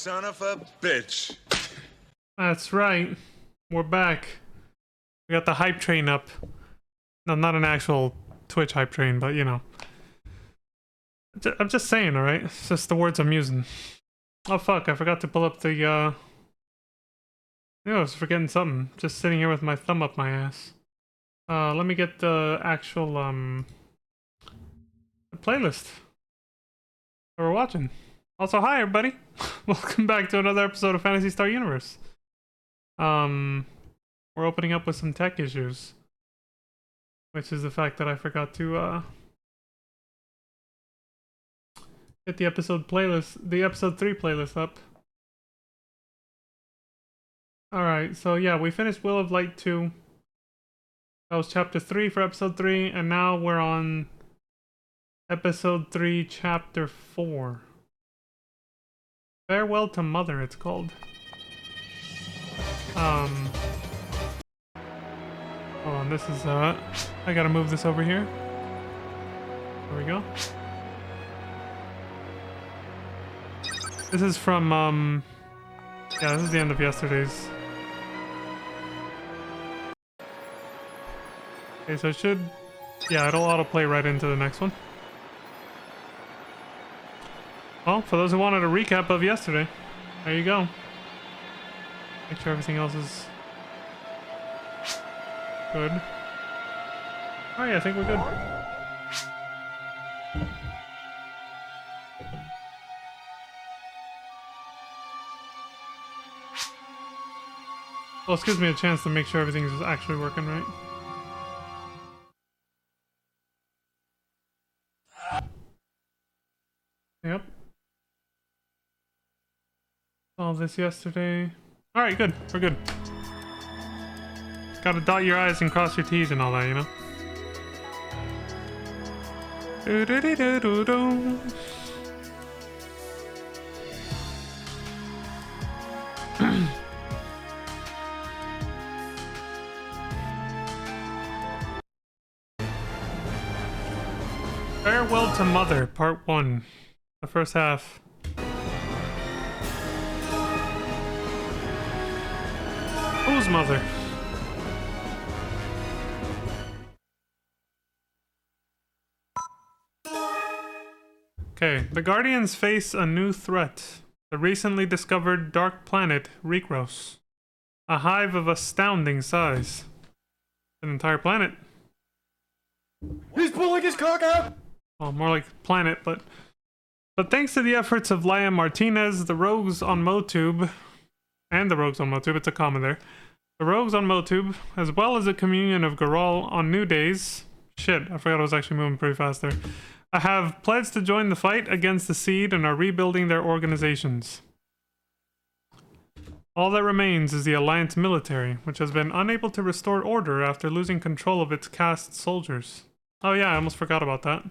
son of a bitch. That's right. We're back. We got the hype train up. No, not an actual Twitch hype train, but you know. I'm just saying, alright? It's just the words I'm using. Oh fuck, I forgot to pull up the, I was forgetting something. Just sitting here with my thumb up my ass. Let me get the actual, playlist that we're watching. Also, hi everybody! Welcome back to another episode of Phantasy Star Universe. We're opening up with some tech issues. Which is the fact that I forgot to, get the episode 3 playlist up. Alright, so yeah, we finished Will of Light 2. That was chapter 3 for episode 3, and now we're on episode 3, chapter 4. Farewell to Mother, it's called. Hold on, this is, I gotta move this over here. There we go. This is from, yeah, this is the end of yesterday's. Okay, so it should, yeah, it'll autoplay right into the next one. Well, for those who wanted a recap of yesterday, there you go. Make sure everything else is good. Alright, I think we're good. Well, this gives me a chance to make sure everything's actually working right. Yep. All this yesterday. Alright, good. We're good. Gotta dot your I's and cross your T's and all that, you know? Do-do-do-do-do-do. Farewell to Mother, Part 1. The first half. Whose mother? Okay, the Guardians face a new threat. The recently discovered dark planet, Rekros. A hive of astounding size. An entire planet. He's pulling his cock out! Well, more like planet, but thanks to the efforts of Laia Martinez, the rogues on MoTube, and the rogues on MoTube, it's a comma there. The rogues on MoTube, as well as a communion of Garal on New Days. Shit, I forgot I was actually moving pretty fast there. I have pledged to join the fight against the Seed and are rebuilding their organizations. All that remains is the Alliance military, which has been unable to restore order after losing control of its cast soldiers. Oh yeah, I almost forgot about that.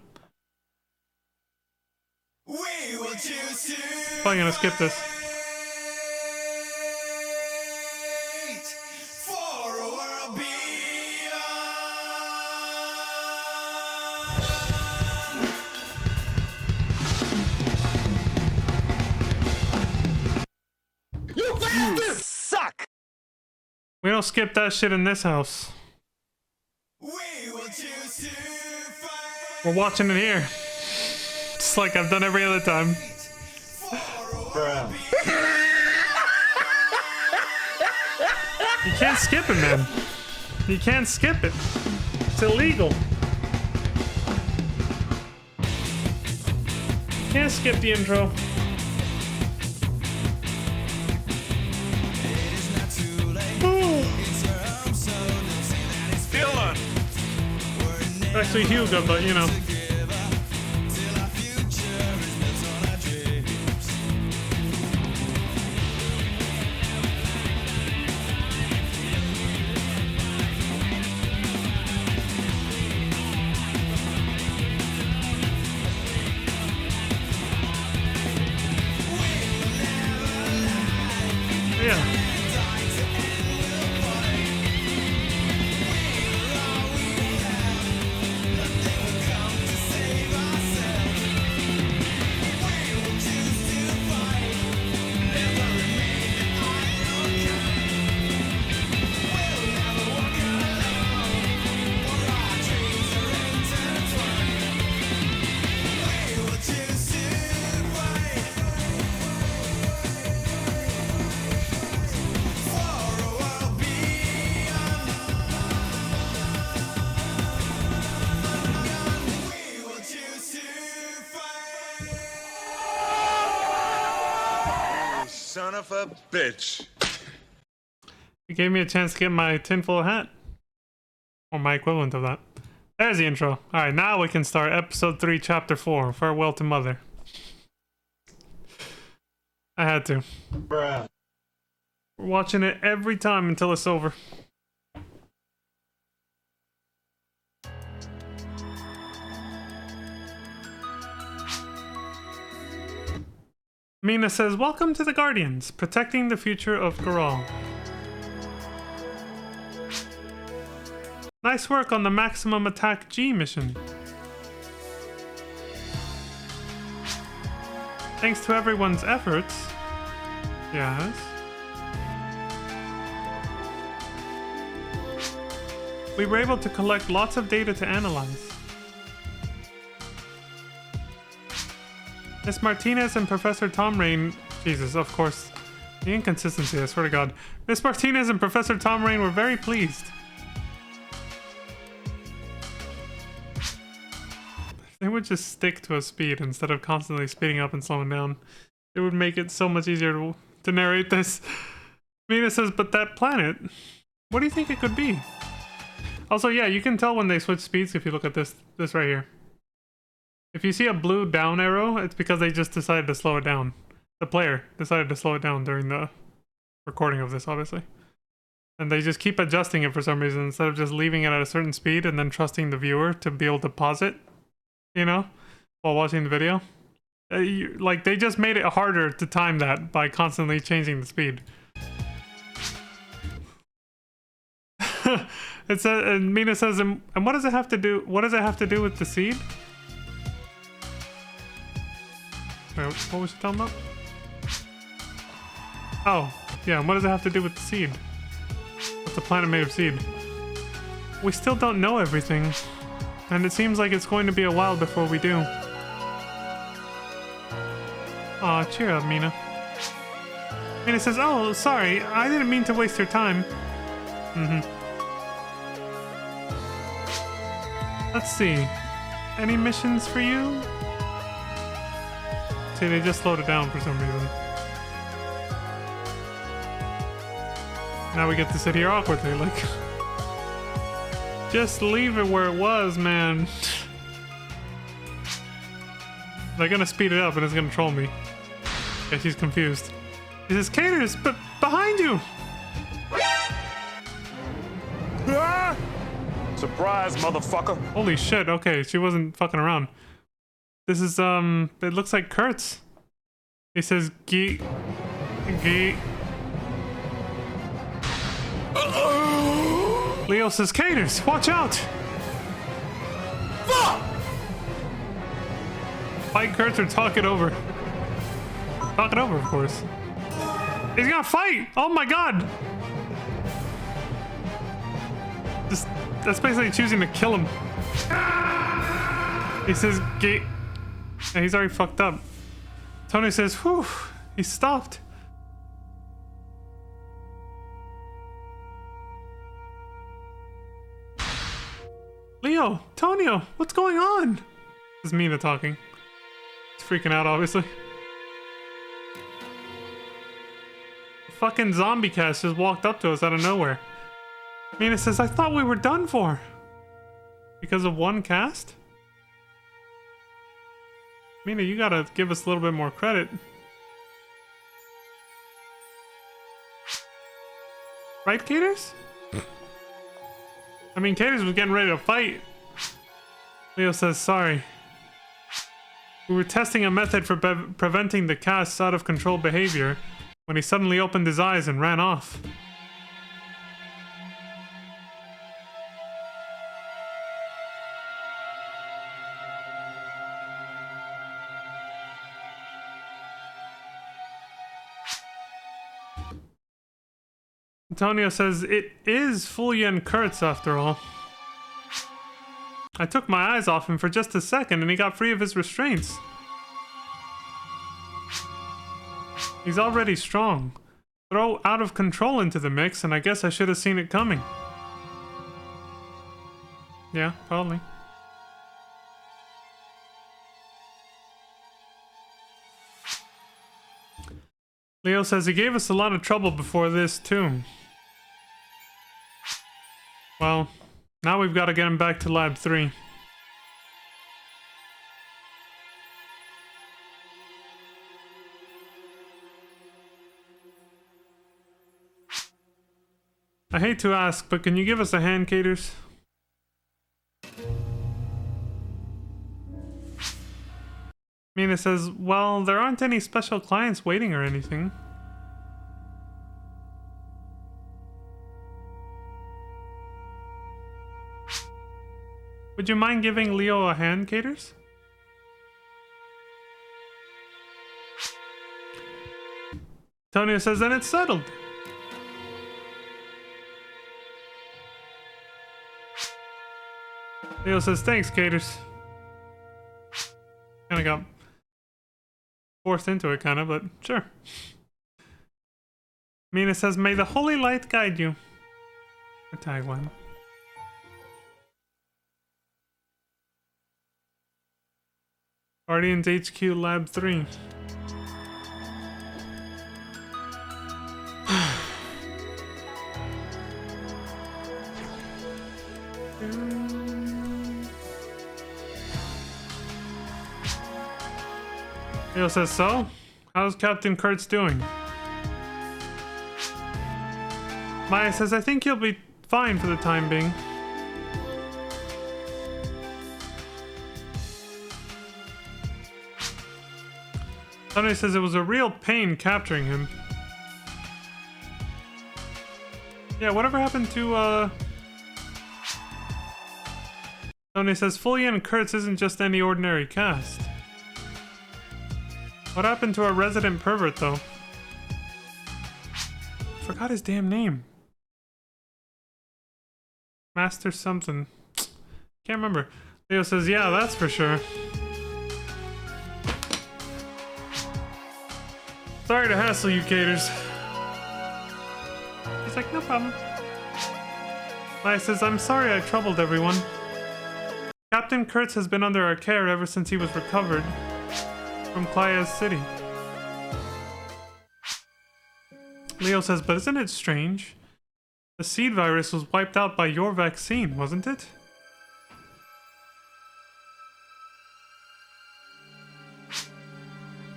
Probably gonna skip this. You suck! We don't skip that shit in this house. We're watching it here. Just like I've done every other time. Bruh. You can't skip it, man. You can't skip it. It's illegal. You can't skip the intro. Dylan! Actually Hugo, but you know. Yeah. a bitch. You gave me a chance to get my tinfoil hat. Or my equivalent of that. There's the intro. Alright, now we can start episode 3, chapter 4. Farewell to Mother. I had to. Bruh. We're watching it every time until it's over. Mina says, "Welcome to the Guardians, protecting the future of Garal. Nice work on the Maximum Attack G mission. Thanks to everyone's efforts." Yes. "We were able to collect lots of data to analyze. Miss Martinez and Professor Tom Rain..." Jesus, of course. The inconsistency, I swear to God. "Miss Martinez and Professor Tom Rain were very pleased. They would just stick to a speed instead of constantly speeding up and slowing down. It would make it so much easier to narrate this." Mina says, "But that planet, what do you think it could be?" Also, yeah, you can tell when they switch speeds if you look at this right here. If you see a blue down arrow, it's because they just decided to slow it down. The player decided to slow it down during the recording of this, obviously. And they just keep adjusting it for some reason instead of just leaving it at a certain speed and then trusting the viewer to be able to pause it, you know, while watching the video. Like, they just made it harder to time that by constantly changing the speed. It says, and Mina says, and what does it have to do? What does it have to do with the seed? Wait, what was she talking about? Oh, yeah. And what does it have to do with the seed? What's a planet made of seed? We still don't know everything, and it seems like it's going to be a while before we do. Aw, cheer up, Mina. Mina says, "Oh, sorry. I didn't mean to waste your time." Let's see. Any missions for you? See, they just slowed it down for some reason. Now we get to sit here awkwardly, like... Just leave it where it was, man. They're gonna speed it up and it's gonna troll me. Yeah, she's confused. She says, "Caters, but behind you!" Ah! Surprise, motherfucker. Holy shit, okay, she wasn't fucking around. This is, it looks like Kurtz. He says, "Gee. Leo says, "Caters, watch out!" Fuck! Fight Kurtz or talk it over. Talk it over, of course. He's gonna fight! Oh my god! That's basically choosing to kill him. He says, "Gee." Yeah, he's already fucked up. Tony says, "Whew, he stopped." "Leo, Tonio, what's going on?" This is Mina talking. He's freaking out, obviously. The fucking zombie cast just walked up to us out of nowhere. Mina says, "I thought we were done for." Because of one cast? Mina, you gotta give us a little bit more credit. Right, Caters? I mean, Caters was getting ready to fight. Leo says, "Sorry. We were testing a method for preventing the cast's out-of-control behavior when he suddenly opened his eyes and ran off." Antonio says, "It is Fulya Kurtz after all. I took my eyes off him for just a second and he got free of his restraints. He's already strong. Throw out of control into the mix and I guess I should have seen it coming." Yeah, probably. Leo says he gave us a lot of trouble before this, too. Well, now we've got to get him back to Lab 3. I hate to ask, but can you give us a hand, Caters? Mina says, well, there aren't any special clients waiting or anything. Would you mind giving Leo a hand, Caters? Antonio says, then it's settled. Leo says, thanks, Caters. Kinda got forced into it, kinda, but sure. Mina says, may the holy light guide you. A tagline. Guardians HQ Lab 3. Leo says, so? How's Captain Kurtz doing? Maya says, I think he'll be fine for the time being. Tony says it was a real pain capturing him. Yeah, whatever happened to, Tony says, Fully and Kurtz isn't just any ordinary cast. What happened to our resident pervert, though? Forgot his damn name. Master something. Can't remember. Leo says, yeah, that's for sure. Sorry to hassle you, Caters. He's like, no problem. Maya says, I'm sorry I troubled everyone. Captain Kurtz has been under our care ever since he was recovered from Klaya's city. Leo says, but isn't it strange? The seed virus was wiped out by your vaccine, wasn't it?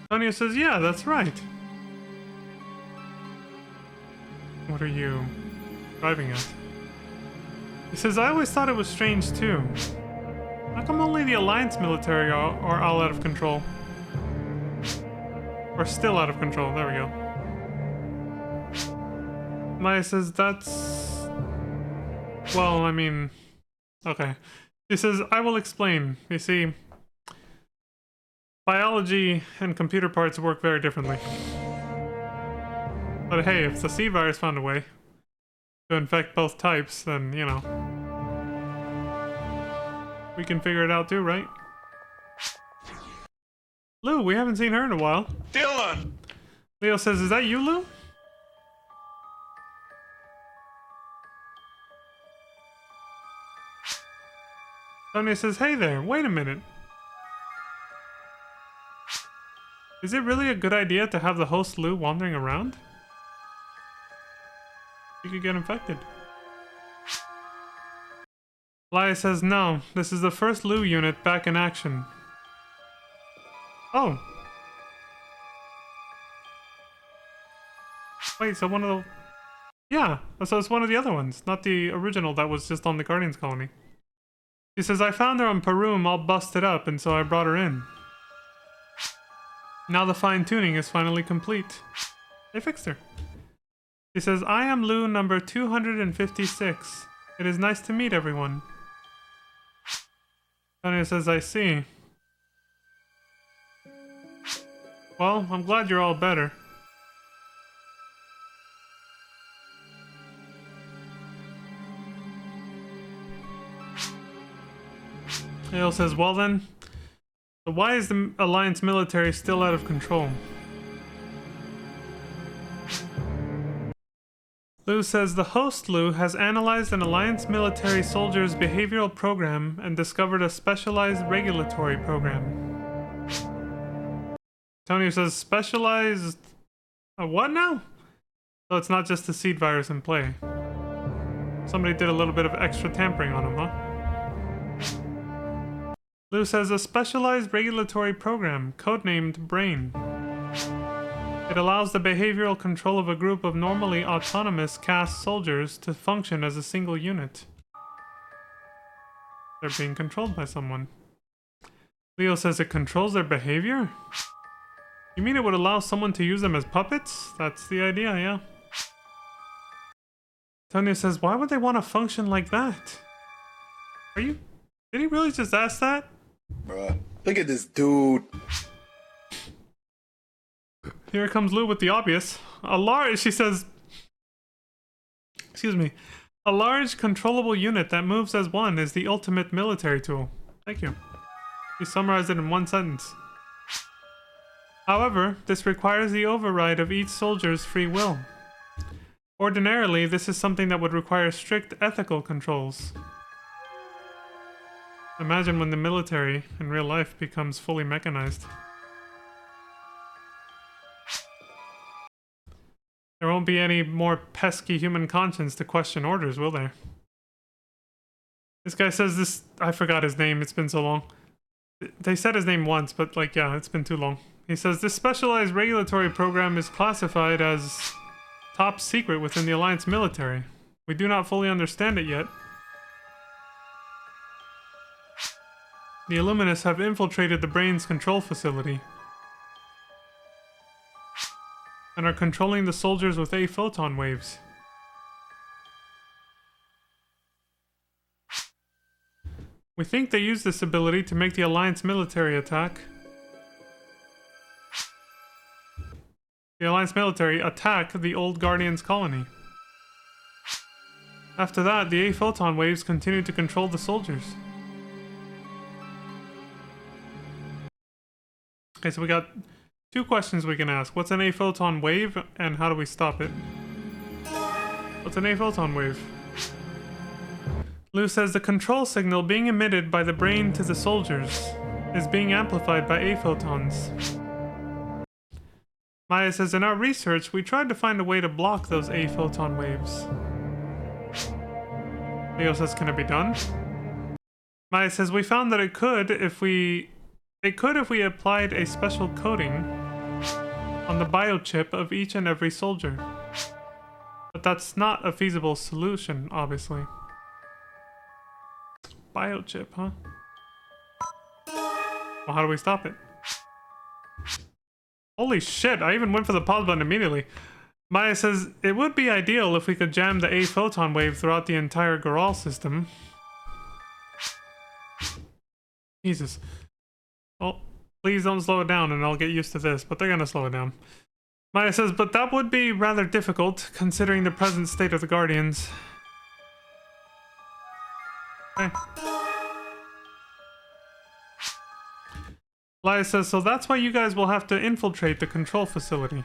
Antonio says, yeah, that's right. What are you driving at? He says, I always thought it was strange too. How come only the Alliance military are all out of control? Or still out of control, there we go. Maya says, that's... Well, I mean... Okay. He says, I will explain. You see, biology and computer parts work very differently. But hey, if the seed virus found a way to infect both types, then, you know, we can figure it out too, right? Lou, we haven't seen her in a while. Dylan! Leo says, is that you, Lou? Sonia says, hey there, wait a minute. Is it really a good idea to have the host Lou wandering around? You could get infected. Laya says, no, this is the first Lou unit back in action. Oh. Wait, so one of the... Yeah, so it's one of the other ones, not the original that was just on the Guardians colony. She says, I found her on Perum all busted up, and so I brought her in. Now the fine-tuning is finally complete. They fixed her. She says, I am Lou number 256. It is nice to meet everyone. Sonia says, I see. Well, I'm glad you're all better. Hale says, well then, so why is the Alliance military still out of control? Lou says, the host Lou has analyzed an Alliance military soldier's behavioral program and discovered a specialized regulatory program. Tony says, specialized A what now? So it's not just the seed virus in play. Somebody did a little bit of extra tampering on him, huh? Lou says a specialized regulatory program, codenamed BRAIN. It allows the behavioral control of a group of normally autonomous caste soldiers to function as a single unit. They're being controlled by someone. Leo says it controls their behavior? You mean it would allow someone to use them as puppets? That's the idea, yeah. Tonya says, why would they want to function like that? Did he really just ask that? Bruh, look at this dude. Here comes Lou with the obvious. She says, excuse me, a large controllable unit that moves as one is the ultimate military tool. Thank you. He summarized it in one sentence. However, this requires the override of each soldier's free will. Ordinarily, this is something that would require strict ethical controls. Imagine when the military, in real life, becomes fully mechanized. There won't be any more pesky human conscience to question orders, will there? This guy says this... I forgot his name, it's been so long. They said his name once, but like, yeah, it's been too long. He says, this specialized regulatory program is classified as top secret within the Alliance military. We do not fully understand it yet. The Illuminus have infiltrated the brain's control facility and are controlling the soldiers with A-photon waves. We think they use this ability to make the Alliance military attack. The Alliance military attack the old Guardians colony. After that, the A-photon waves continue to control the soldiers. Okay, so we got two questions we can ask. What's an A-photon wave, and how do we stop it? What's an A-photon wave? Lou says the control signal being emitted by the brain to the soldiers is being amplified by A-photons. Maya says, in our research, we tried to find a way to block those A-photon waves. Leo says, can it be done? Maya says, we found that it could if we applied a special coating on the biochip of each and every soldier. But that's not a feasible solution, obviously. Biochip, huh? Well, how do we stop it? Holy shit, I even went for the pause button immediately. Maya says, it would be ideal if we could jam the A-photon wave throughout the entire Goral system. Jesus. Well, please don't slow it down and I'll get used to this, but they're gonna slow it down. Maya says, but that would be rather difficult, considering the present state of the Guardians. Okay. Laya says, so that's why you guys will have to infiltrate the control facility.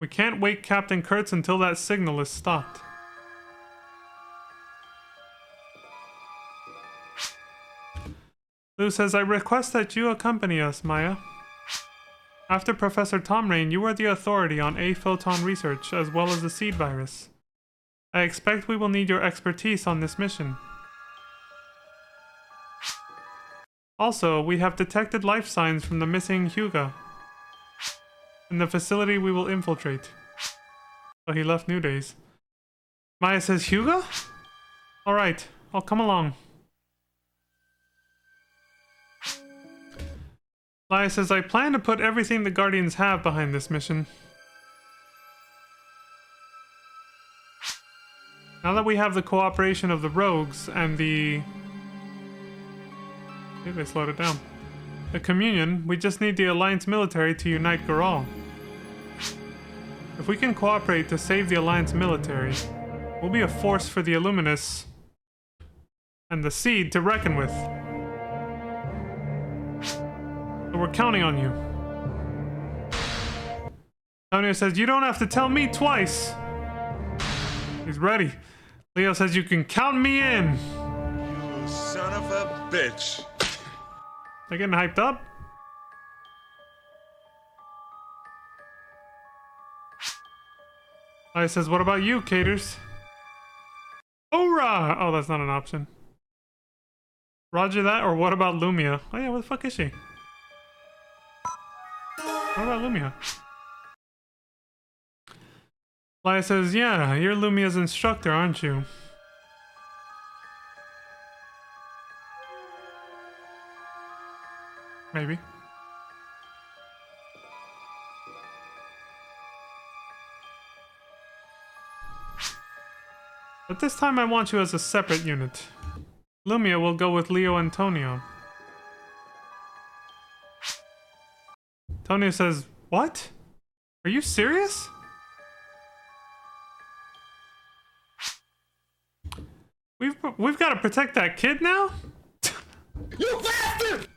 We can't wake Captain Kurtz until that signal is stopped. Lou says, I request that you accompany us, Maya. After Professor Tom Rain, you are the authority on A-photon research, as well as the seed virus. I expect we will need your expertise on this mission. Also, we have detected life signs from the missing Hyuga in the facility we will infiltrate. So he left New Days. Maya says, Hyuga? Alright, I'll come along. Maya says, I plan to put everything the Guardians have behind this mission. Now that we have the cooperation of the rogues and the... Maybe they slowed it down. The Communion, we just need the Alliance military to unite Goral. If we can cooperate to save the Alliance military, we'll be a force for the Illuminus and the Seed to reckon with. So we're counting on you. Antonio says, you don't have to tell me twice. He's ready. Leo says, you can count me in. You son of a bitch. They're getting hyped up. Laya says, what about you, Caters? Hoorah! Oh, that's not an option. Roger that, or what about Lumia? Oh yeah, where the fuck is she? What about Lumia? Laya says, yeah, you're Lumia's instructor, aren't you? Maybe. But this time I want you as a separate unit. Lumia will go with Leo Antonio. Antonio says, what? Are you serious? We've got to protect that kid now? You bastard!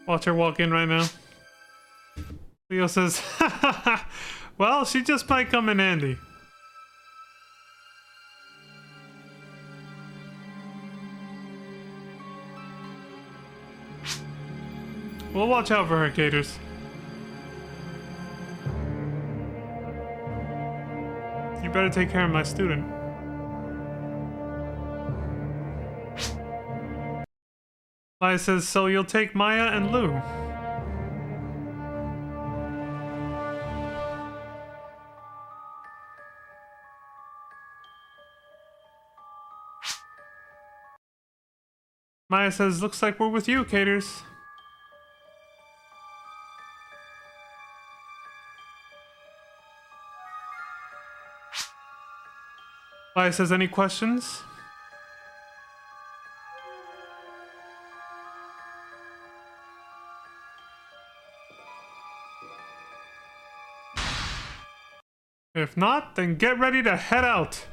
Watch her walk in right now. Leo says, well, she just might come in handy. We'll watch out for her, Caters. You better take care of my student. Laya says, so you'll take Maya and Lou. Maya says, looks like we're with you, Caters. Laya says, any questions? If not, then get ready to head out.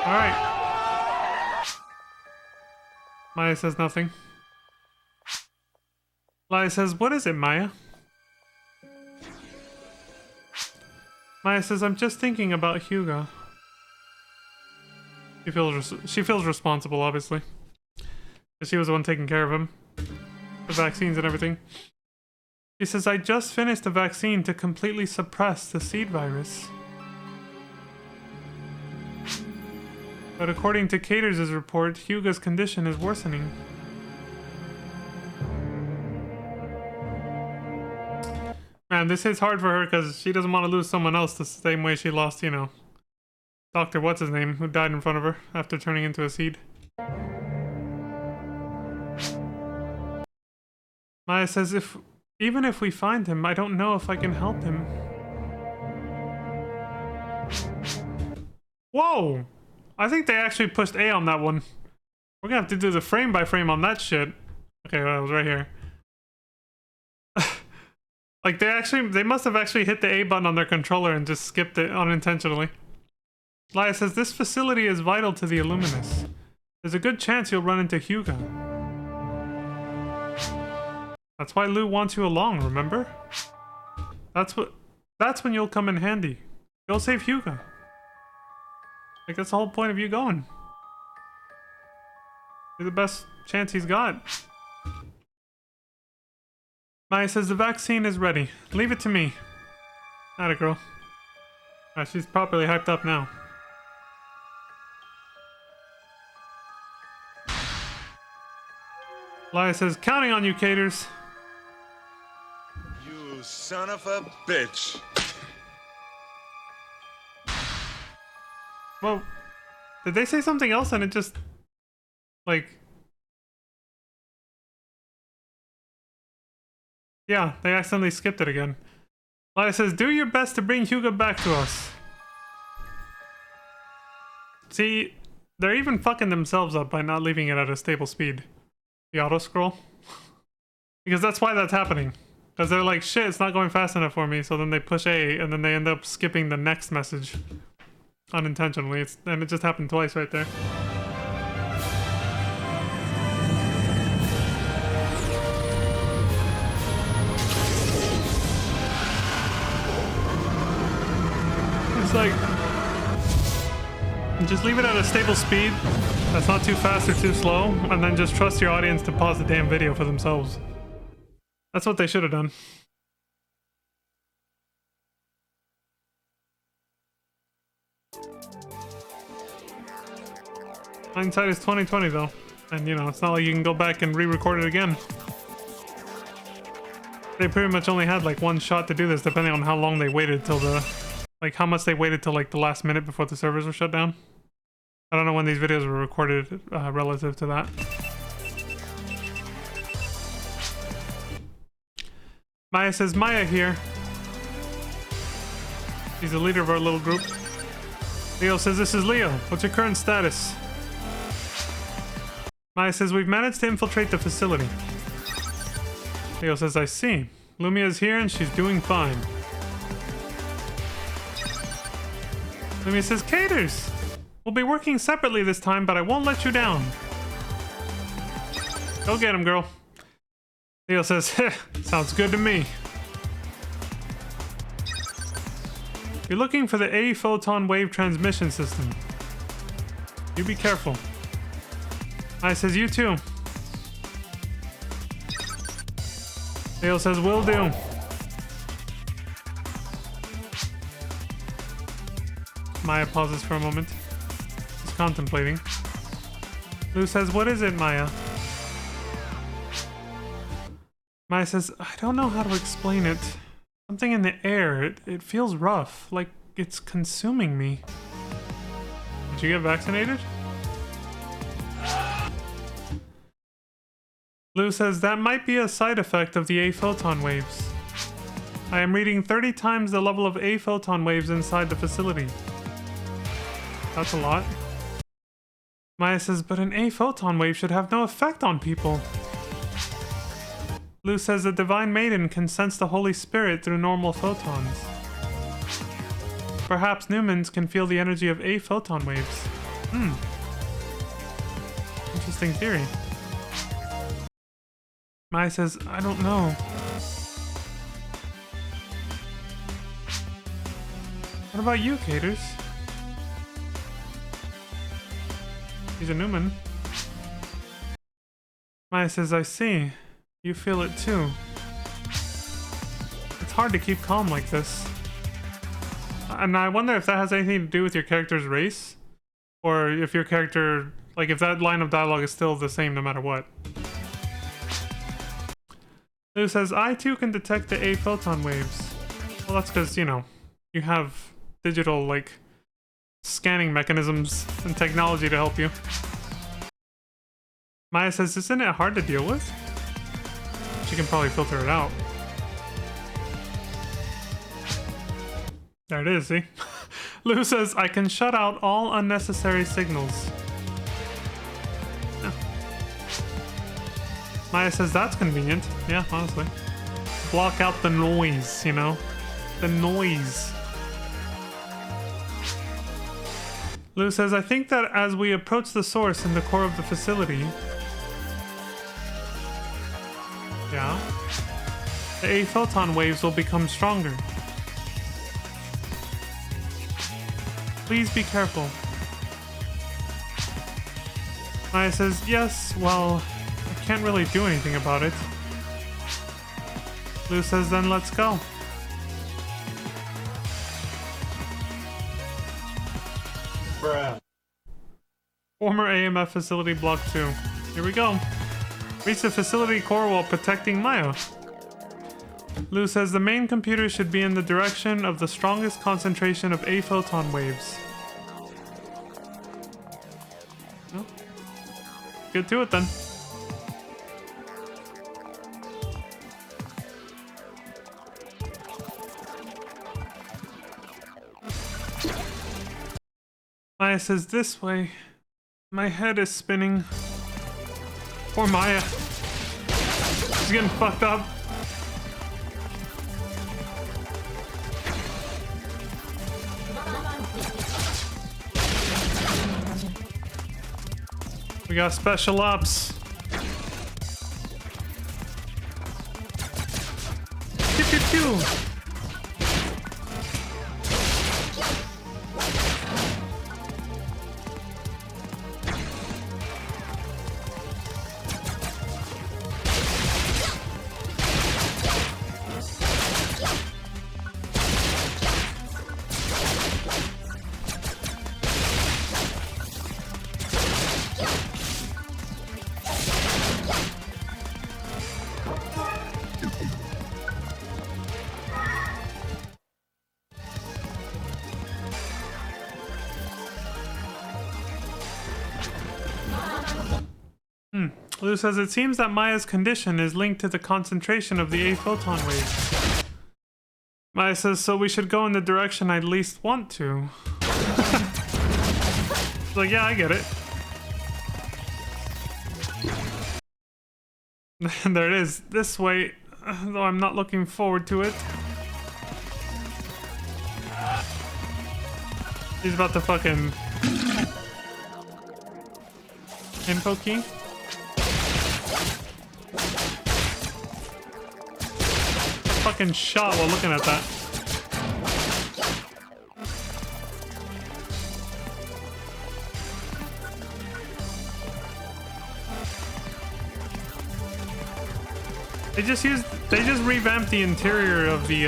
Alright. Maya says nothing. Laya says, what is it, Maya? Maya says, I'm just thinking about Hugo. She feels responsible, obviously. Because she was the one taking care of him. The vaccines and everything. She says, I just finished a vaccine to completely suppress the seed virus. But according to Caters' report, Hugo's condition is worsening. Man, this hits hard for her because she doesn't want to lose someone else the same way she lost, you know, Dr. What's-His-Name, who died in front of her after turning into a seed. Maya says, even if we find him, I don't know if I can help him. Whoa! I think they actually pushed A on that one. We're gonna have to do the frame by frame on that shit. Okay, well, it was right here. Like, they must have actually hit the A button on their controller and just skipped it unintentionally. Laya says, this facility is vital to the Illuminus. There's a good chance you'll run into Hugo. That's why Lou wants you along, remember? That's when you'll come in handy. Go save Hugo. Like, that's the whole point of you going. You're the best chance he's got. Maya says the vaccine is ready. Leave it to me. Atta girl. She's properly hyped up now. Laya says, counting on you, Caters. You son of a bitch. Well, did they say something else and it just, like... Yeah, they accidentally skipped it again. Laya says, do your best to bring Hugo back to us. See, they're even fucking themselves up by not leaving it at a stable speed. The auto scroll. Because that's why that's happening. Because they're like, shit, it's not going fast enough for me. So then they push A and then they end up skipping the next message. Unintentionally. And it just happened twice right there. It's like, just leave it at a stable speed that's not too fast or too slow, and then just trust your audience to pause the damn video for themselves. That's what they should have done. Hindsight is 2020 though. And you know, it's not like you can go back and re-record it again. They pretty much only had like one shot to do this, depending on how long they waited till the... Like how much they waited till like the last minute before the servers were shut down. I don't know when these videos were recorded relative to that. Maya says, Maya here. He's the leader of our little group. Leo says, this is Leo. What's your current status? Maya says, we've managed to infiltrate the facility. Leo says, I see. Lumia's here and she's doing fine. Lumia says, Caters! We'll be working separately this time, but I won't let you down. Go get him, girl. Leo says, sounds good to me. You're looking for the A photon wave transmission system. You be careful. I says, you too. Leo says, will do. Maya pauses for a moment. She's contemplating. Lou says, what is it, Maya? Maya says, I don't know how to explain it. Something in the air. It feels rough, like it's consuming me. Did you get vaccinated? Lou says, that might be a side effect of the A photon waves. I am reading 30 times the level of A photon waves inside the facility. That's a lot. Maya says, but an A photon wave should have no effect on people. Lou says the Divine Maiden can sense the Holy Spirit through normal photons. Perhaps Newmans can feel the energy of A photon waves. Interesting theory. Maya says, I don't know. What about you, Caters? He's a Newman. Maya says, I see. You feel it too. It's hard to keep calm like this. And I wonder if that has anything to do with your character's race? Or if your character... Like, if that line of dialogue is still the same no matter what. Lou says, I too can detect the A photon waves. Well, that's because, you know, you have digital, like, scanning mechanisms and technology to help you. Maya says, isn't it hard to deal with? She can probably filter it out. There it is, see? Lou says, I can shut out all unnecessary signals. Yeah. Maya says, that's convenient. Yeah, honestly. Block out the noise, you know? The noise. Lou says, I think that as we approach the source in the core of the facility... Yeah? The A photon waves will become stronger. Please be careful. Maya says, yes, well, I can't really do anything about it. Lou says, then let's go. Bruh. Former AMF facility block 2. Here we go. Reach the facility core while protecting Maya. Lou says the main computer should be in the direction of the strongest concentration of A photon waves. Well, get to it then. Maya says this way. My head is spinning. Poor Maya. She's getting fucked up. We got special ops. Pew pew pew. Lou says, it seems that Maya's condition is linked to the concentration of the A photon wave. Maya says, so we should go in the direction I least want to. It's like, yeah, I get it. There it is. This way, though I'm not looking forward to it. He's about to fucking... info key? Fucking shot while looking at that. They just revamped the interior of the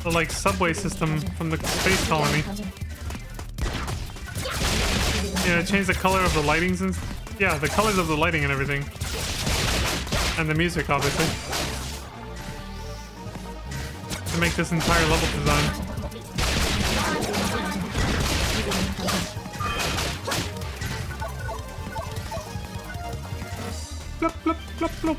like subway system from the space colony. Yeah, changed the color of the lightings and yeah, the colors of the lighting and everything. And the music, obviously. To make this entire level design. Blop, blop, blop, blop.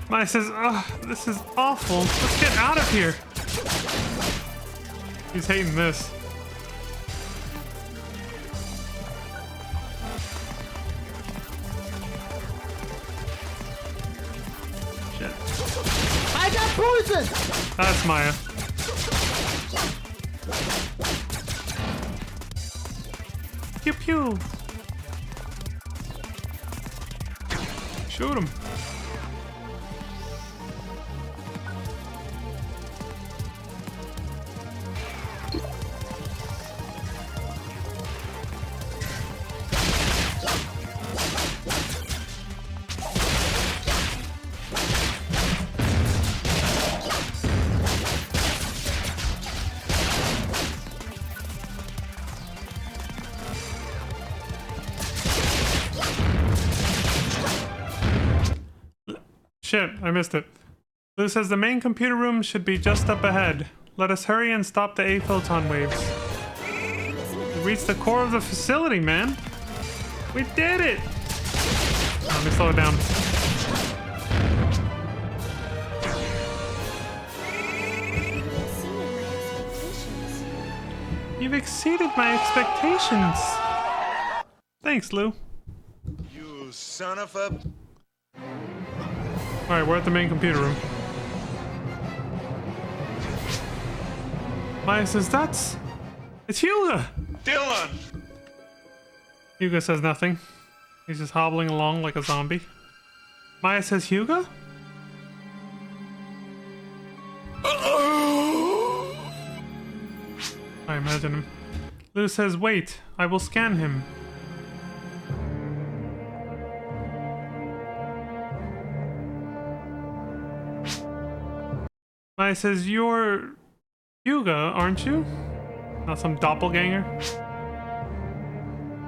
Maya says, ugh, this is awful. Let's get out of here. He's hating this. Shit. I got poison! That's Maya. Pew pew. Shoot him. Shit, I missed it. Lou says the main computer room should be just up ahead. Let us hurry and stop the A photon waves. We reached the core of the facility, man. We did it! Let me slow it down. You've exceeded my expectations. Thanks, Lou. You son of a... Alright, we're at the main computer room. Maya says, it's Hugo! Dylan! Hugo says nothing. He's just hobbling along like a zombie. Maya says, Hugo? I imagine him. Lou says, wait, I will scan him. Maya says, you're Hugo, aren't you? Not some doppelganger?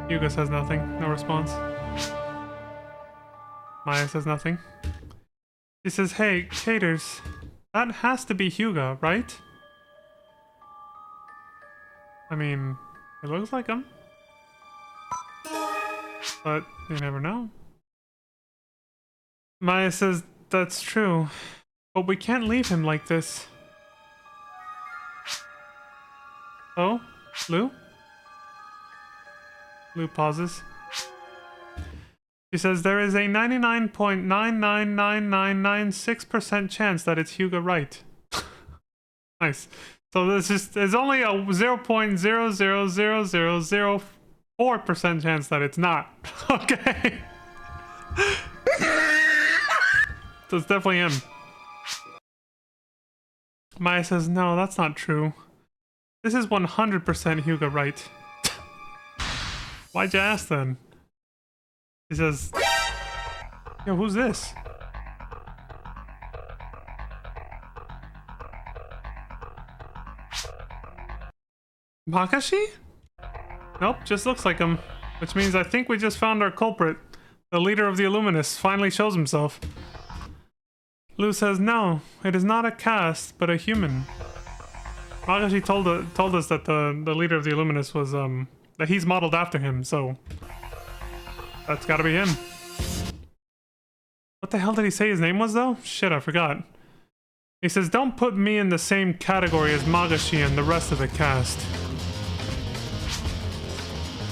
Hugo says nothing. No response. Maya says nothing. She says, hey, Caters, that has to be Hugo, right? I mean, it looks like him. But you never know. Maya says, that's true. But we can't leave him like this. Oh? Lou? Lou pauses. She says there is a 99.999996% chance that it's Hugo right. Nice. So there's only a 0.00004% chance that it's not. Okay. That's definitely him. Maya says, no, that's not true. This is 100% Hugo Wright. Why'd you ask then? He says, yo, who's this? Makashi? Nope, just looks like him. Which means I think we just found our culprit. The leader of the Illuminus finally shows himself. Lou says, no, it is not a caste, but a human. Makashi told us that the leader of the Illuminus was, that he's modeled after him, so... that's gotta be him. What the hell did he say his name was, though? Shit, I forgot. He says, don't put me in the same category as Magashi and the rest of the cast.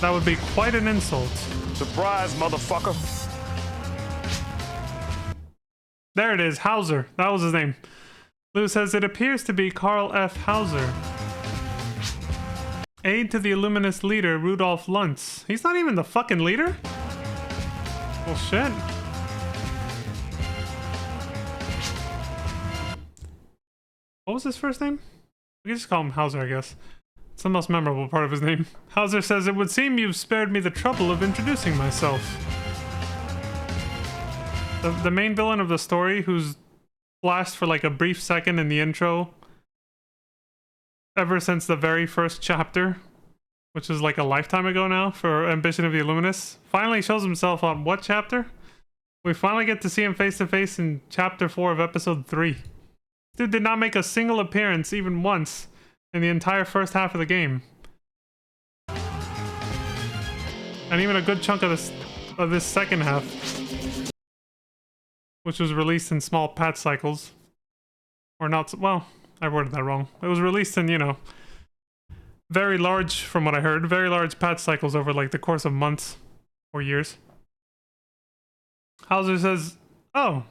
That would be quite an insult. Surprise, motherfucker. There it is, Hauser. That was his name. Lou says, it appears to be Carl F. Hauser. Aide to the Illuminus leader, Rudolf Luntz. He's not even the fucking leader? Well, shit. What was his first name? We can just call him Hauser, I guess. It's the most memorable part of his name. Hauser says, it would seem you've spared me the trouble of introducing myself. The main villain of the story, who's flashed for like a brief second in the intro, ever since the very first chapter, which is like a lifetime ago now for Ambition of the Illuminus, finally shows himself on what chapter? We finally get to see him face to face in chapter 4 of episode 3. Dude did not make a single appearance even once in the entire first half of the game. And even a good chunk of this second half, which was released in small patch cycles. Or not, well, I worded that wrong. It was released in, you know, very large, from what I heard, very large patch cycles over like the course of months or years. Hauser says, oh,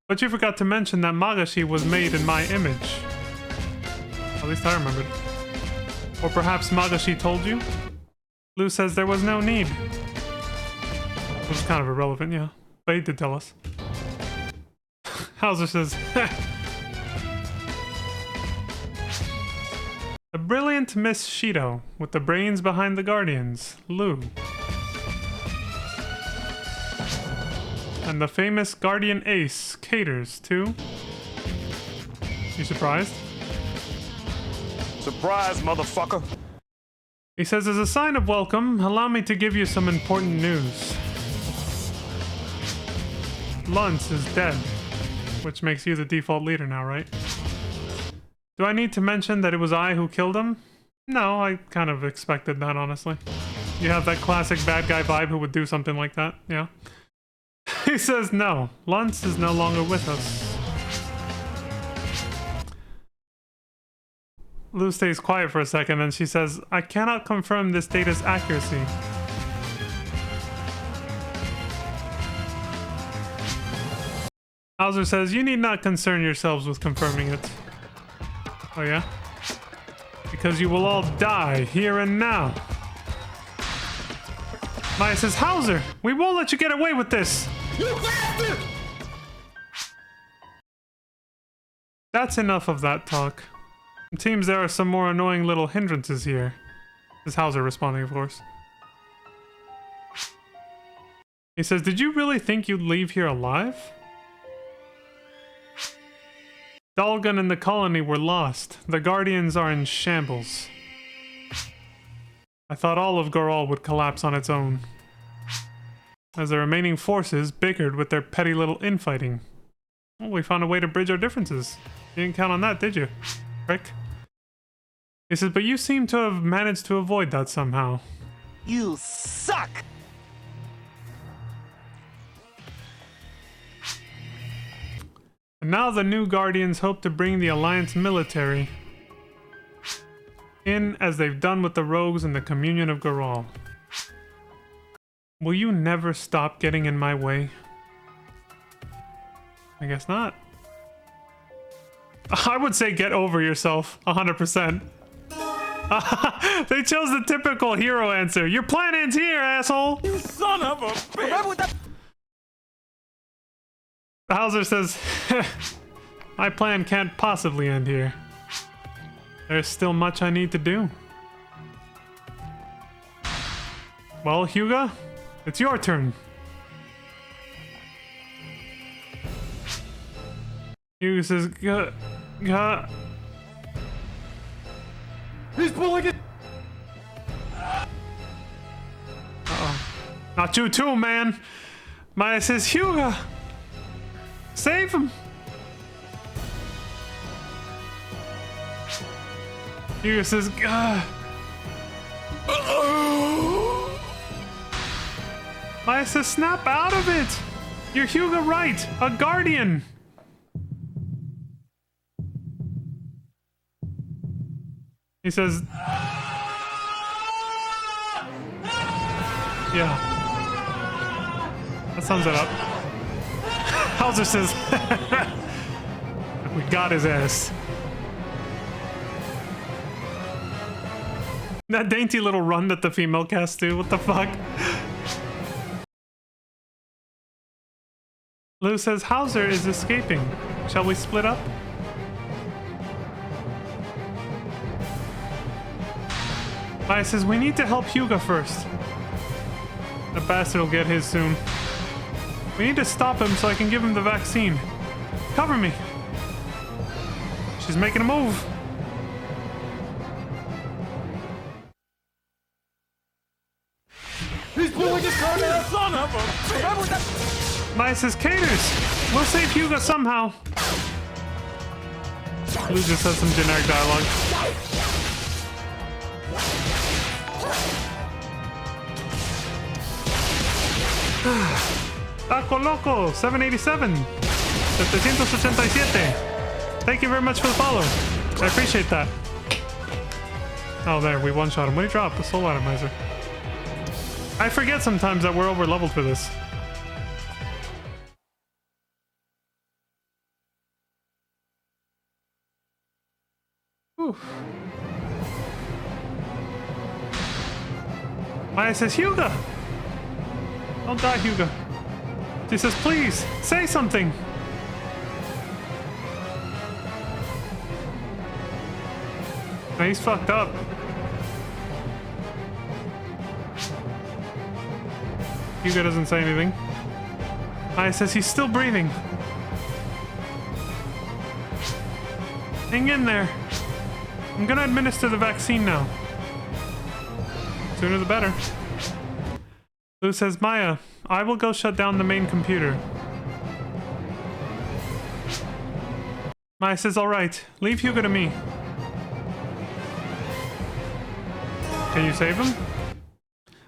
but you forgot to mention that Magashi was made in my image. At least I remembered. Or perhaps Magashi told you? Lou says there was no need. It was kind of irrelevant, yeah. But he did tell us. Hauser says, the brilliant Miss Shido, with the brains behind the Guardians, Lou. And the famous Guardian Ace caters to... You surprised? Surprise, motherfucker. He says, as a sign of welcome, allow me to give you some important news. Luntz is dead, which makes you the default leader now, right? Do I need to mention that it was I who killed him? No, I kind of expected that, honestly. You have that classic bad guy vibe who would do something like that, yeah? He says, no, Luntz is no longer with us. Lou stays quiet for a second and she says, I cannot confirm this data's accuracy. Hauser says, you need not concern yourselves with confirming it. Oh yeah? Because you will all die here and now. Maya says, Hauser, we won't let you get away with this. You bastard! That's enough of that talk. It seems there are some more annoying little hindrances here. This is Hauser responding, of course. He says, did you really think you'd leave here alive? Dalgan and the colony were lost. The Guardians are in shambles. I thought all of Goral would collapse on its own, as the remaining forces bickered with their petty little infighting. Well, we found a way to bridge our differences. You didn't count on that, did you, Rick? He says, but you seem to have managed to avoid that somehow. You suck! And now the new Guardians hope to bring the Alliance military in as they've done with the rogues in the Communion of Goral. Will you never stop getting in my way? I guess not. I would say get over yourself, 100%. They chose the typical hero answer. Your plan ends here, asshole! You son of a bitch! Hauser says, my plan can't possibly end here. There's still much I need to do. Well, Hugo, it's your turn. Hugo says, He's pulling it. Uh-oh. Not you too, man. Maya says, Hugo, save him. Hugo says, Maya says, snap out of it. You're Hugo right, a guardian. He says, yeah. That sums it up. Hauser says, we got his ass. That dainty little run that the female cast do, what the fuck? Lou says, Hauser is escaping. Shall we split up? Maya says, we need to help Hugo first. The bastard will get his soon. We need to stop him so I can give him the vaccine. Cover me. She's making a move. He's pulling his car out. Son of a... Remember that... Maya says, Caters, we'll save Hugo somehow. Lou just has some generic dialogue. Taco Loco 787 787. Thank you very much for the follow. I appreciate that. Oh, there, we one-shot him. What did he drop? The soul atomizer. I forget sometimes that we're over-leveled for this. Whew. Maya says, Hugo! Don't die, Hugo. She says, please, say something. Now he's fucked up. Hugo doesn't say anything. Maya says he's still breathing. Hang in there. I'm gonna administer the vaccine now. Sooner the better. Lou says, Maya, I will go shut down the main computer. Maya says, alright, leave Hugo to me. Can you save him?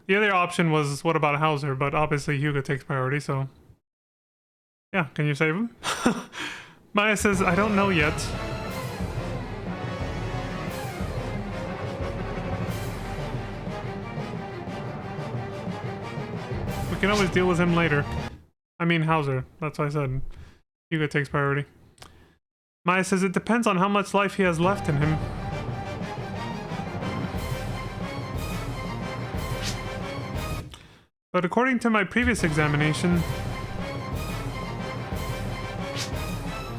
The other option was, what about Hauser? But obviously Hugo takes priority, so... Yeah, can you save him? Maya says, I don't know yet. We can always deal with him later. I mean Hauser, that's what I said. Hugo takes priority. Maya says, it depends on how much life he has left in him. But according to my previous examination,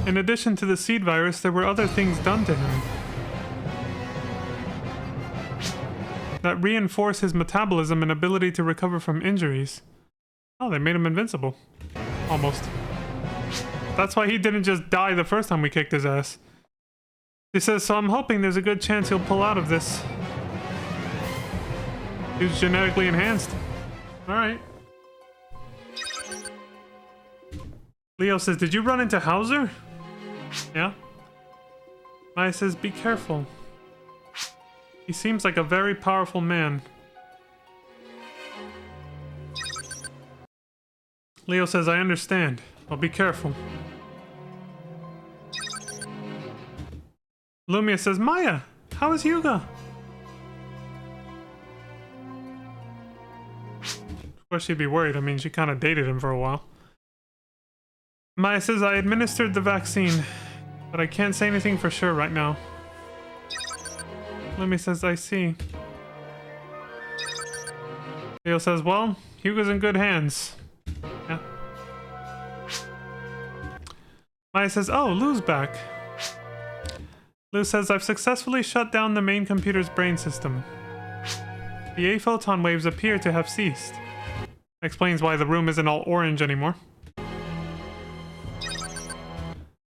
in addition to the seed virus, there were other things done to him that reinforce his metabolism and ability to recover from injuries. Oh, they made him invincible. Almost. That's why he didn't just die the first time we kicked his ass. He says, so I'm hoping there's a good chance he'll pull out of this. He was genetically enhanced. Alright. Leo says, did you run into Hauser? Yeah. Maya says, be careful. He seems like a very powerful man. Leo says, I understand. I'll be careful. Lumia says, Maya, how is Hugo? Of course she'd be worried. I mean, she kind of dated him for a while. Maya says, I administered the vaccine, but I can't say anything for sure right now. Lumia says, I see. Leo says, well, Hugo's in good hands. Yeah. Maya says, oh, Lou's back. Lou says, I've successfully shut down the main computer's brain system. The A photon waves appear to have ceased. Explains why the room isn't all orange anymore.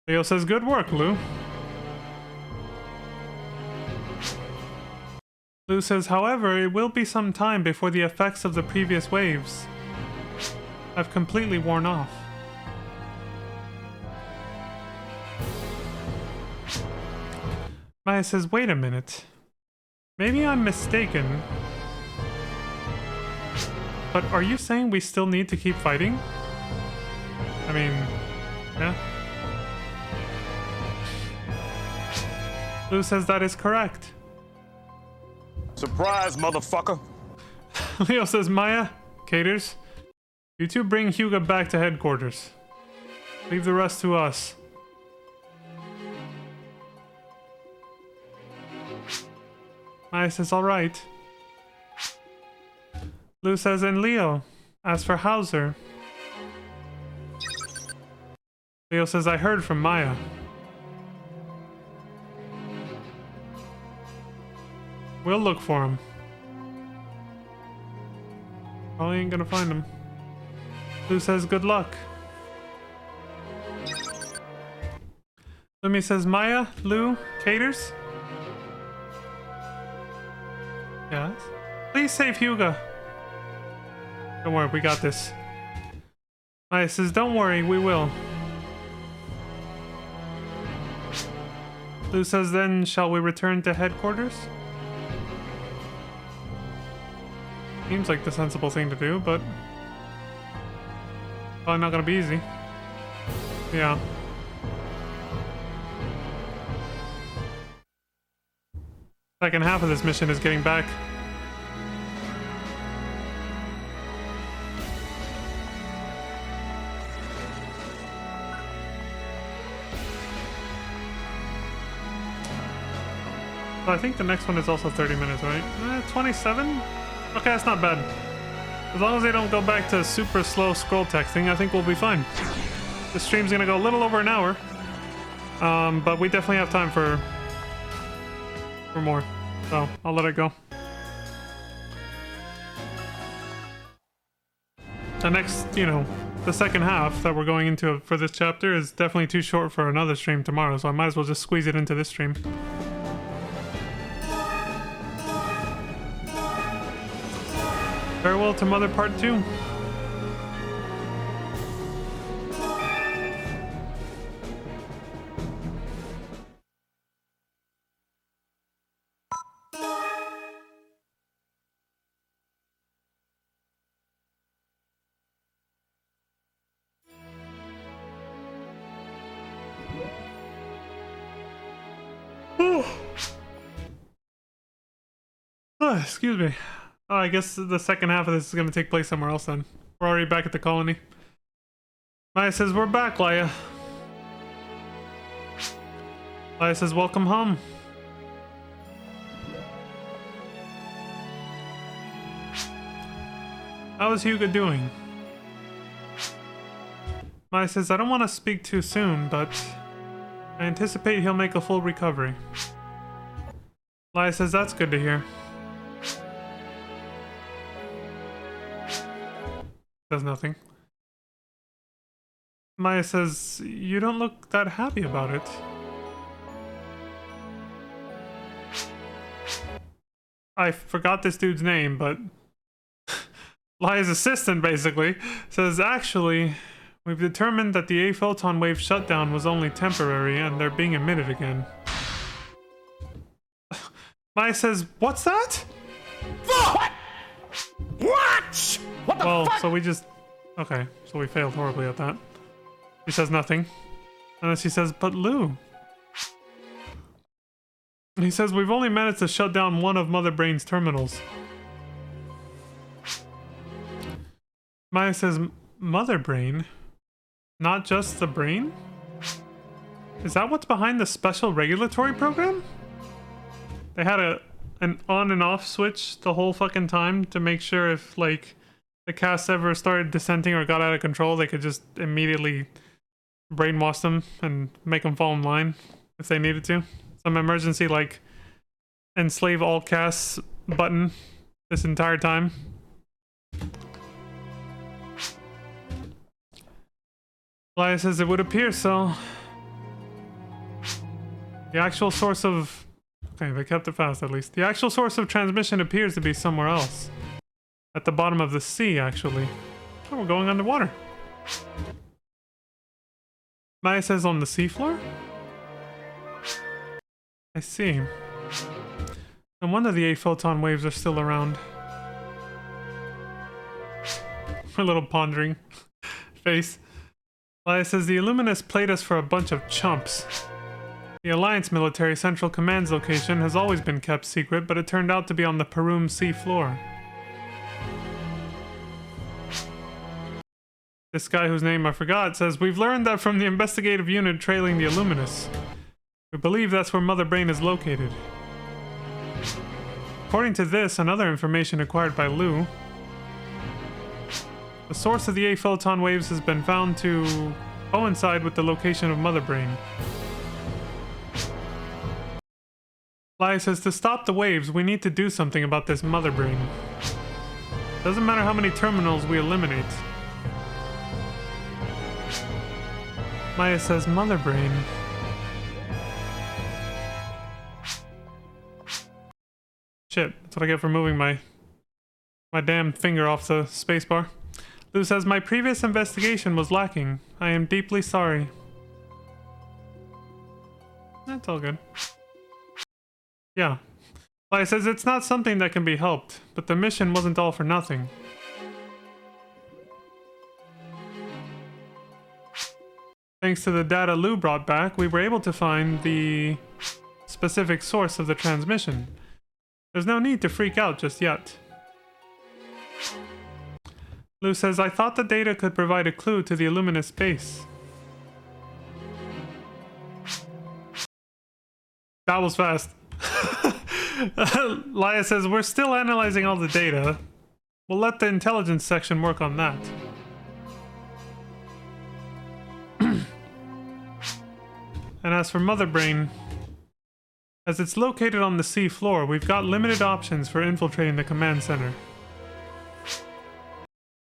Leo says, good work, Lou. Lou says, however, it will be some time before the effects of the previous waves have completely worn off. Maya says, wait a minute. Maybe I'm mistaken. But are you saying we still need to keep fighting? I mean, yeah. Lou says that is correct. Surprise, motherfucker. Leo says, Maya, Caters, you two bring Hugo back to headquarters. Leave the rest to us. Maya says, alright. Lou says, and Leo, as for Hauser. Leo says, I heard from Maya. We'll look for him. Probably ain't gonna find him. Lou says, good luck. Lumi says, Maya, Lou, Caters? Yes? Please save Hugo. Don't worry, we got this. Maya says, don't worry, we will. Lou says, then shall we return to headquarters? Seems like the sensible thing to do, but probably not gonna be easy. Yeah. Second half of this mission is getting back. So I think the next one is also 30 minutes, right? 27? Okay, that's not bad. As long as they don't go back to super slow scroll texting, I think we'll be fine. The stream's gonna go a little over an hour. But we definitely have time for more. So, I'll let it go. The next, the second half that we're going into for this chapter is definitely too short for another stream tomorrow, so I might as well just squeeze it into this stream. Farewell to Mother Part 2. Excuse me. Oh, I guess the second half of this is going to take place somewhere else then. We're already back at the colony. Maya says, we're back, Laia. Laia says, welcome home. How is Hugo doing? Maya says, I don't want to speak too soon, but I anticipate he'll make a full recovery. Laia says, that's good to hear. Says nothing. Maya says, you don't look that happy about it. I forgot this dude's name, but Laia's assistant basically says, actually, we've determined that the A photon wave shutdown was only temporary and they're being emitted again. Maya says, what's that? What? What? What the fuck? So we just... Okay, so we failed horribly at that. She says nothing. And then she says, but Lou... And he says, we've only managed to shut down one of Mother Brain's terminals. Maya says, Mother Brain? Not just the brain? Is that what's behind the special regulatory program? They had an on and off switch the whole fucking time to make sure if, like, the cast ever started dissenting or got out of control, they could just immediately brainwash them and make them fall in line if they needed to. Some emergency, like, enslave all castes button this entire time. Elias says it would appear so. The actual source of... Okay, they kept it fast at least. The actual source of transmission appears to be somewhere else. At the bottom of the sea, actually. Oh, we're going underwater. Maya says on the seafloor? I see. No wonder the 8 photon waves are still around. A little pondering face. Maya says the Illuminus played us for a bunch of chumps. The Alliance Military Central Command's location has always been kept secret, but it turned out to be on the Perum sea floor. This guy whose name I forgot says, we've learned that from the investigative unit trailing the Illuminus. We believe that's where Mother Brain is located. According to this and other information acquired by Lou, the source of the 8 photon waves has been found to coincide with the location of Mother Brain. Lai says to stop the waves, we need to do something about this Mother Brain. Doesn't matter how many terminals we eliminate. Maya says Mother Brain. Shit, that's what I get for moving my damn finger off the spacebar. Lou says my previous investigation was lacking. I am deeply sorry. That's all good. Yeah. Maya says it's not something that can be helped, but the mission wasn't all for nothing. Thanks to the data Lou brought back, we were able to find the specific source of the transmission. There's no need to freak out just yet. Lou says, I thought the data could provide a clue to the Illuminus base. That was fast. Laya says, we're still analyzing all the data. We'll let the intelligence section work on that. And as for Mother Brain, as it's located on the sea floor, we've got limited options for infiltrating the command center.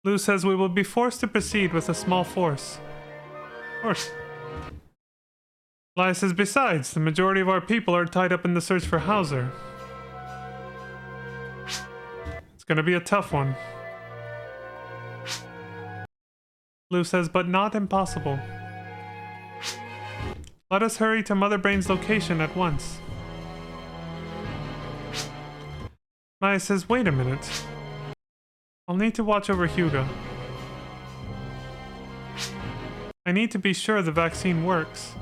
Lou says we will be forced to proceed with a small force. Of course. Lai says, besides, the majority of our people are tied up in the search for Hauser. It's gonna be a tough one. Lou says, but not impossible. Let us hurry to Mother Brain's location at once. Maya says, wait a minute. I'll need to watch over Hugo. I need to be sure the vaccine works.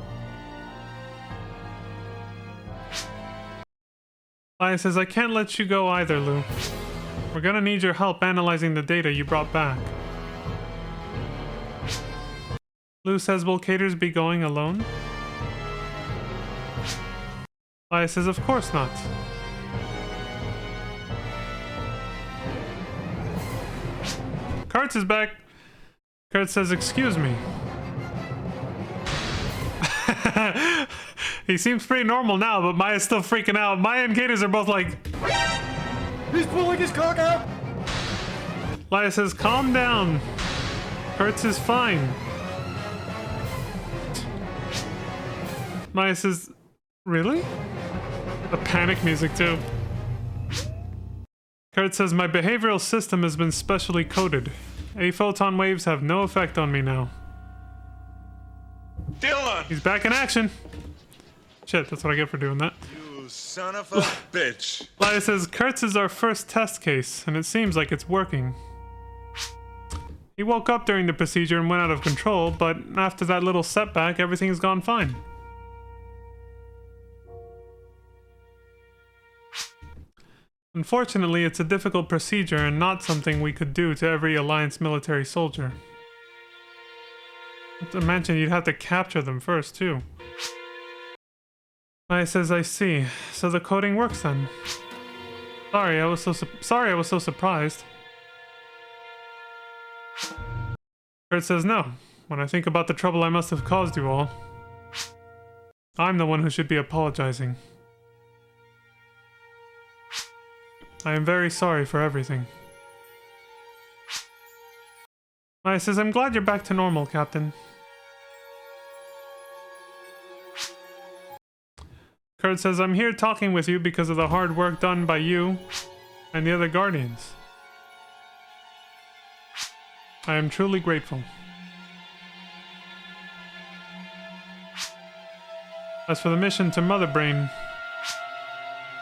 Maya says, I can't let you go either, Lou. We're gonna need your help analyzing the data you brought back. Lou says, will Caters be going alone? Maya says, of course not. Kurtz is back. Kurtz says, excuse me. He seems pretty normal now, but Maya's still freaking out. Maya and Caters are both like... He's pulling his cock out! Maya says, calm down. Kurtz is fine. Maya says, really? The panic music too. Kurt says, my behavioral system has been specially coded. 8 photon waves have no effect on me now. Dylan! He's back in action. Shit, that's what I get for doing that. You son of a bitch. Laya says, Kurtz is our first test case, and it seems like it's working. He woke up during the procedure and went out of control, but after that little setback, everything's gone fine. Unfortunately, it's a difficult procedure and not something we could do to every Alliance military soldier. Not to mention, you'd have to capture them first, too. Maya says, I see. So the coding works then. Sorry, I was so surprised. Kurt says, no. when I think about the trouble I must have caused you all. I'm the one who should be apologizing. I am very sorry for everything. Maya says, I'm glad you're back to normal, Captain. Kurt says, I'm here talking with you because of the hard work done by you and the other Guardians. I am truly grateful. As for the mission to Mother Brain,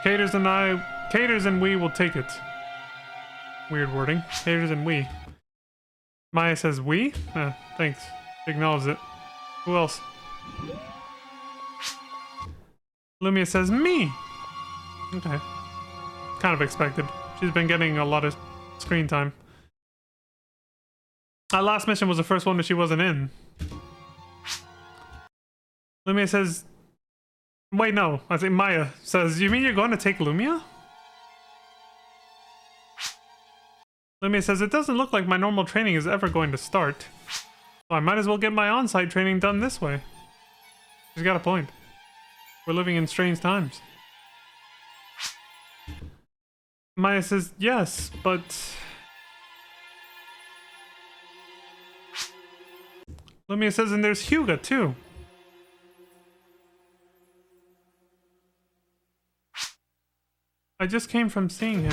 Caters and we will take it. Weird wording. Caters and we. Maya says, we? Thanks. Acknowledges it. Who else? Lumia says, me! Okay. Kind of expected. She's been getting a lot of screen time. That last mission was the first one that she wasn't in. Lumia says... Wait, no. I think Maya says, you mean you're going to take Lumia? Lumia says, it doesn't look like my normal training is ever going to start. So I might as well get my on-site training done this way. She's got a point. We're living in strange times. Maya says, yes, but... Lumia says, and there's Hyuga, too. I just came from seeing him.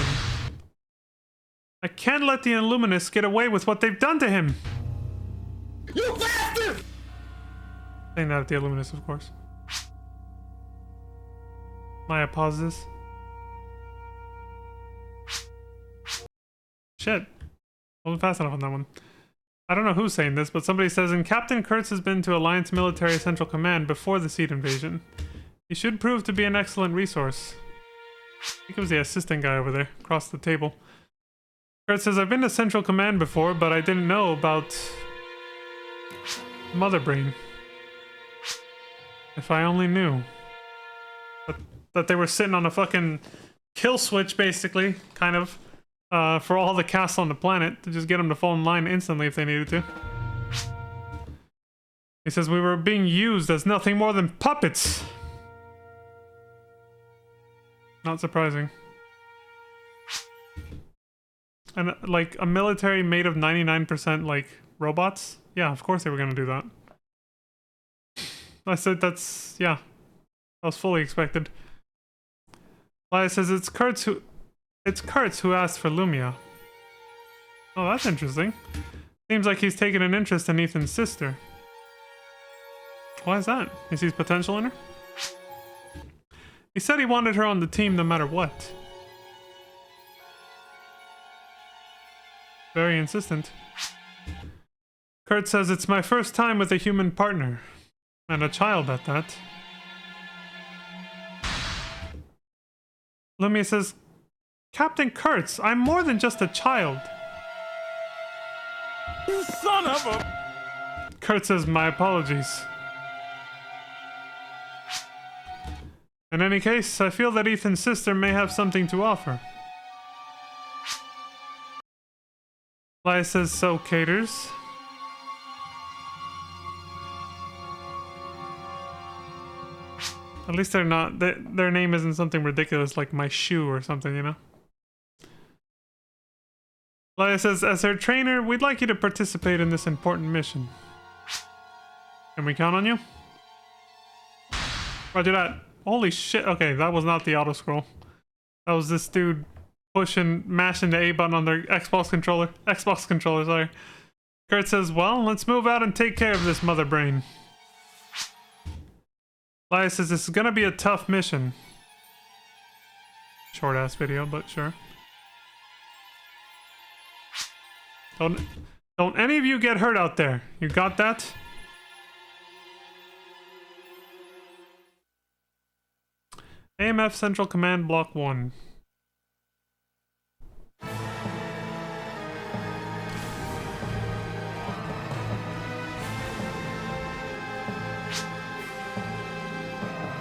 I can't let the Illuminus get away with what they've done to him! You bastard! Saying that at the Illuminus, of course. Maya pauses. Shit. Wasn't fast enough on that one. I don't know who's saying this, but somebody says, and Captain Kurtz has been to Alliance Military Central Command before the Seed invasion. He should prove to be an excellent resource. I think it was the assistant guy over there, across the table. Kurtz says, I've been to Central Command before, but I didn't know about... Mother Brain. If I only knew. That they were sitting on a fucking kill switch, basically, kind of, for all the casts on the planet, to just get them to fall in line instantly if they needed to. He says, we were being used as nothing more than puppets! Not surprising. And, like, a military made of 99%, like, robots? Yeah, of course they were gonna do that. I said that's... yeah. That was fully expected. Laya says it's Kurtz who asked for Lumia. Oh, that's interesting. Seems like he's taken an interest in Ethan's sister. Why is that? He sees potential in her? He said he wanted her on the team no matter what. Very insistent. Kurt says it's my first time with a human partner. And a child at that. Lumia says, Captain Kurtz, I'm more than just a child. You son of a... Kurt says, my apologies. In any case, I feel that Ethan's sister may have something to offer. Laya says, so Caters. At least they're not, their name isn't something ridiculous like my shoe or something, you know? Laya says, as her trainer, we'd like you to participate in this important mission. Can we count on you? Roger that. Holy shit. Okay, that was not the auto scroll. That was this dude mashing the A button on their Xbox controller. Sorry. Kurt says, well, let's move out and take care of this Mother Brain. Laya says, this is gonna be a tough mission. Short ass video, but sure. Don't any of you get hurt out there. You got that? AMF Central Command Block 1.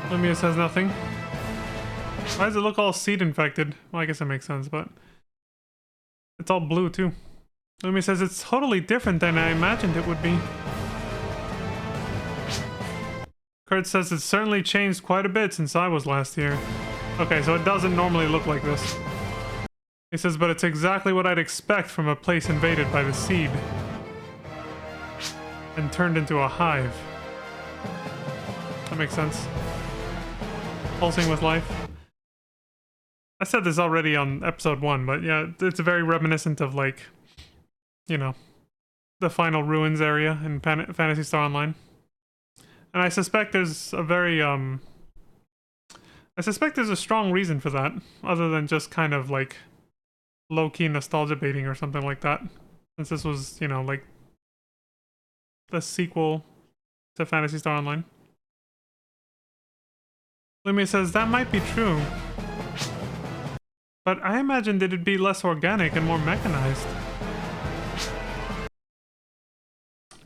Lumia says nothing. Why does it look all seed infected? Well, I guess that makes sense, but it's all blue too. Lumia says it's totally different than I imagined it would be. Kurt says it's certainly changed quite a bit since I was last here. Okay, so it doesn't normally look like this. He says, but it's exactly what I'd expect from a place invaded by the seed. And turned into a hive. That makes sense. Pulsing with life. I said this already on episode 1, but yeah, it's very reminiscent of, like, you know, the final ruins area in Phantasy Star Online. And I suspect there's a very, I suspect there's a strong reason for that, other than just kind of, like, low-key nostalgia baiting or something like that. Since this was, you know, like, the sequel to Phantasy Star Online. Lumia says, that might be true. But I imagined it'd be less organic and more mechanized.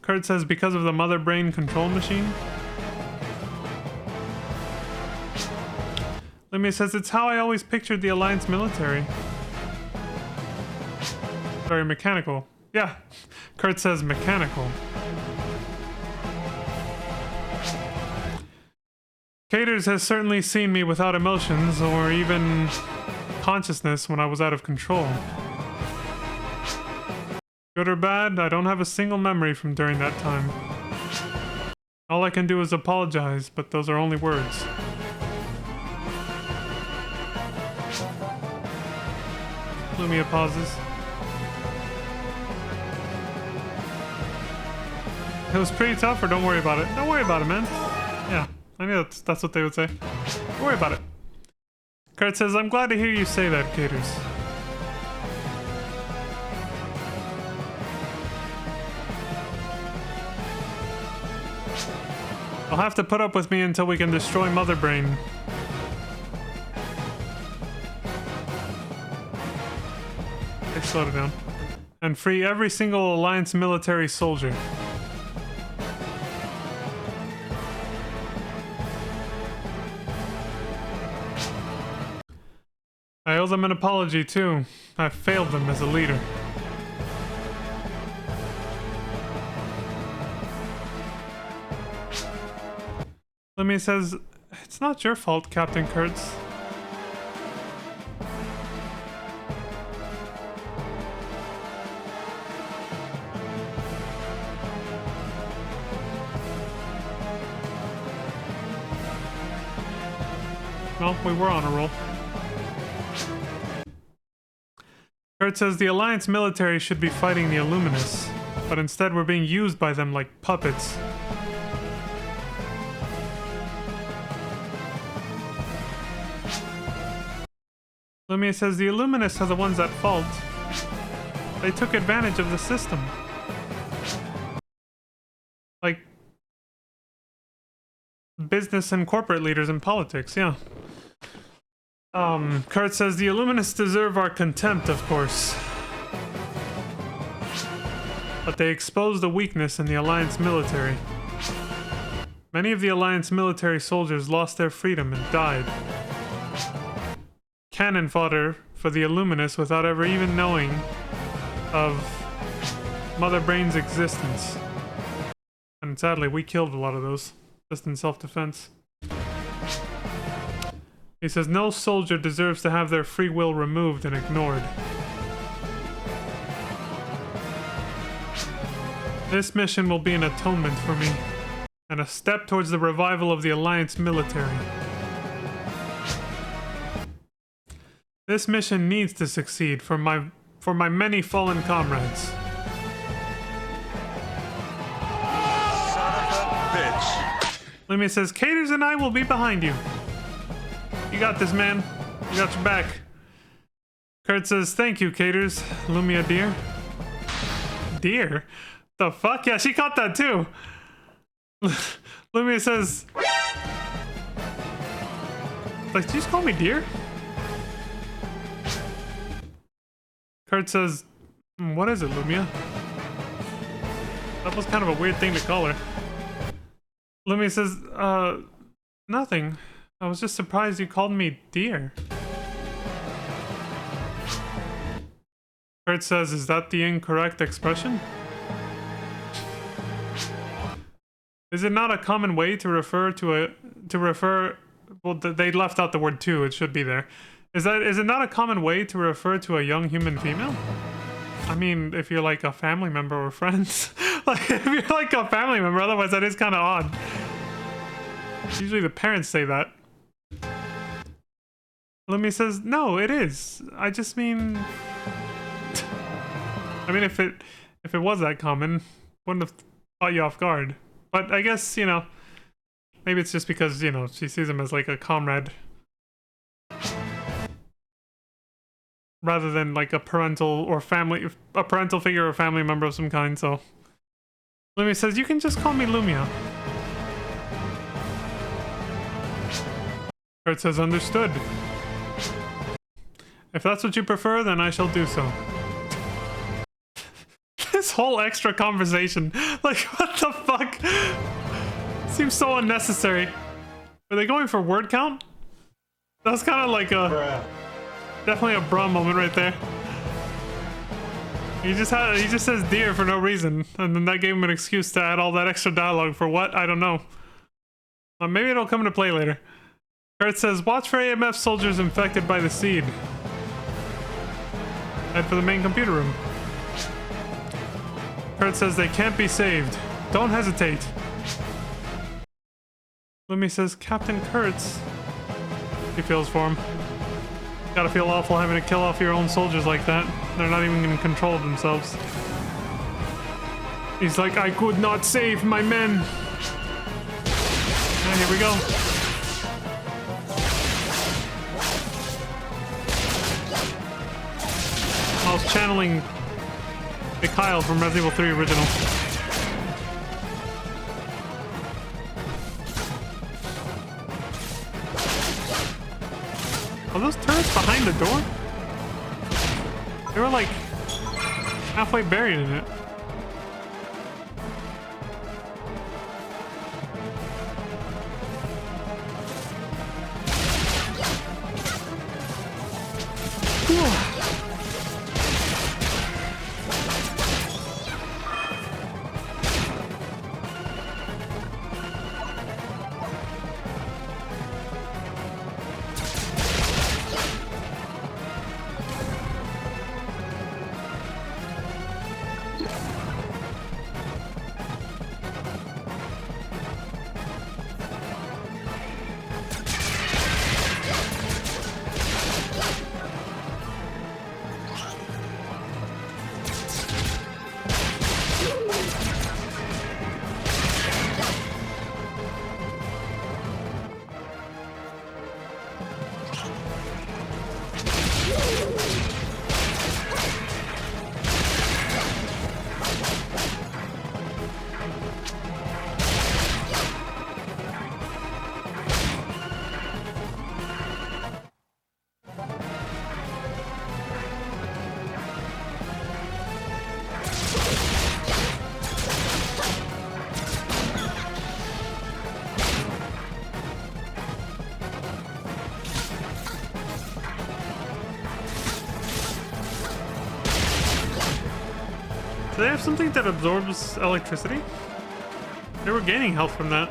Kurt says, because of the mother brain control machine? Lumia says, it's how I always pictured the Alliance military. Very mechanical. Yeah, Kurt says mechanical. Caters has certainly seen me without emotions or even consciousness when I was out of control. Good or bad, I don't have a single memory from during that time. All I can do is apologize, but those are only words. Lumia pauses. It was pretty tough, or don't worry about it? Don't worry about it, man. Yeah, I knew that's what they would say. Don't worry about it. Kurt says, I'm glad to hear you say that, Caters. You'll have to put up with me until we can destroy Mother Brain. They slowed it down. And free every single Alliance military soldier. I owe them an apology, too. I failed them as a leader. Lemmy says, it's not your fault, Captain Kurtz. Well, we were on a roll. Kurt says the Alliance military should be fighting the Illuminus, but instead we're being used by them like puppets. Lumia says the Illuminus are the ones at fault. They took advantage of the system. Like business and corporate leaders in politics, yeah. Kurt says the Illuminus deserve our contempt, of course. But they exposed a weakness in the Alliance military. Many of the Alliance military soldiers lost their freedom and died. Cannon fodder for the Illuminus without ever even knowing of Mother Brain's existence. And sadly, we killed a lot of those, just in self-defense. He says, no soldier deserves to have their free will removed and ignored. This mission will be an atonement for me, and a step towards the revival of the Alliance military. This mission needs to succeed for my many fallen comrades. Son of a bitch. Lumia says, Caters and I will be behind you. You got this, man. You got your back. Kurt says, thank you, Caters. Lumia, dear. Dear? The fuck? Yeah, she caught that too. Lumia says, like, did you just call me dear? Kurt says, what is it, Lumia? That was kind of a weird thing to call her. Lumia says, nothing. I was just surprised you called me dear. Kurt says, is that the incorrect expression? Is it not a common way to refer to well, they left out the word to, it should be there. Is it not a common way to refer to a young human female? I mean, if you're like a family member or friends. Like, if you're like a family member, otherwise that is kind of odd. Usually the parents say that. Lumi says, no, it is. I just mean... I mean, if it was that common, wouldn't have caught you off guard. But I guess, you know, maybe it's just because, you know, she sees him as like a comrade. Rather than like a parental figure or family member of some kind, so. Lumia says, you can just call me Lumia. Kurt says, understood. If that's what you prefer, then I shall do so. This whole extra conversation. Like, what the fuck? Seems so unnecessary. Are they going for word count? That's kind of like a... Definitely a bra moment right there. He just says dear for no reason. And then that gave him an excuse to add all that extra dialogue for what? I don't know. Maybe it'll come into play later. Kurt says, watch for AMF soldiers infected by the seed. Head for the main computer room. Kurt says they can't be saved. Don't hesitate. Lumi says, Captain Kurtz. He feels for him. Gotta feel awful having to kill off your own soldiers like that. They're not even in control of themselves. He's like, I could not save my men. And here we go. I was channeling Mikhail from Resident Evil 3 original. Are those turrets behind the door? They were like halfway buried in it. Do they have something that absorbs electricity? They were gaining health from that.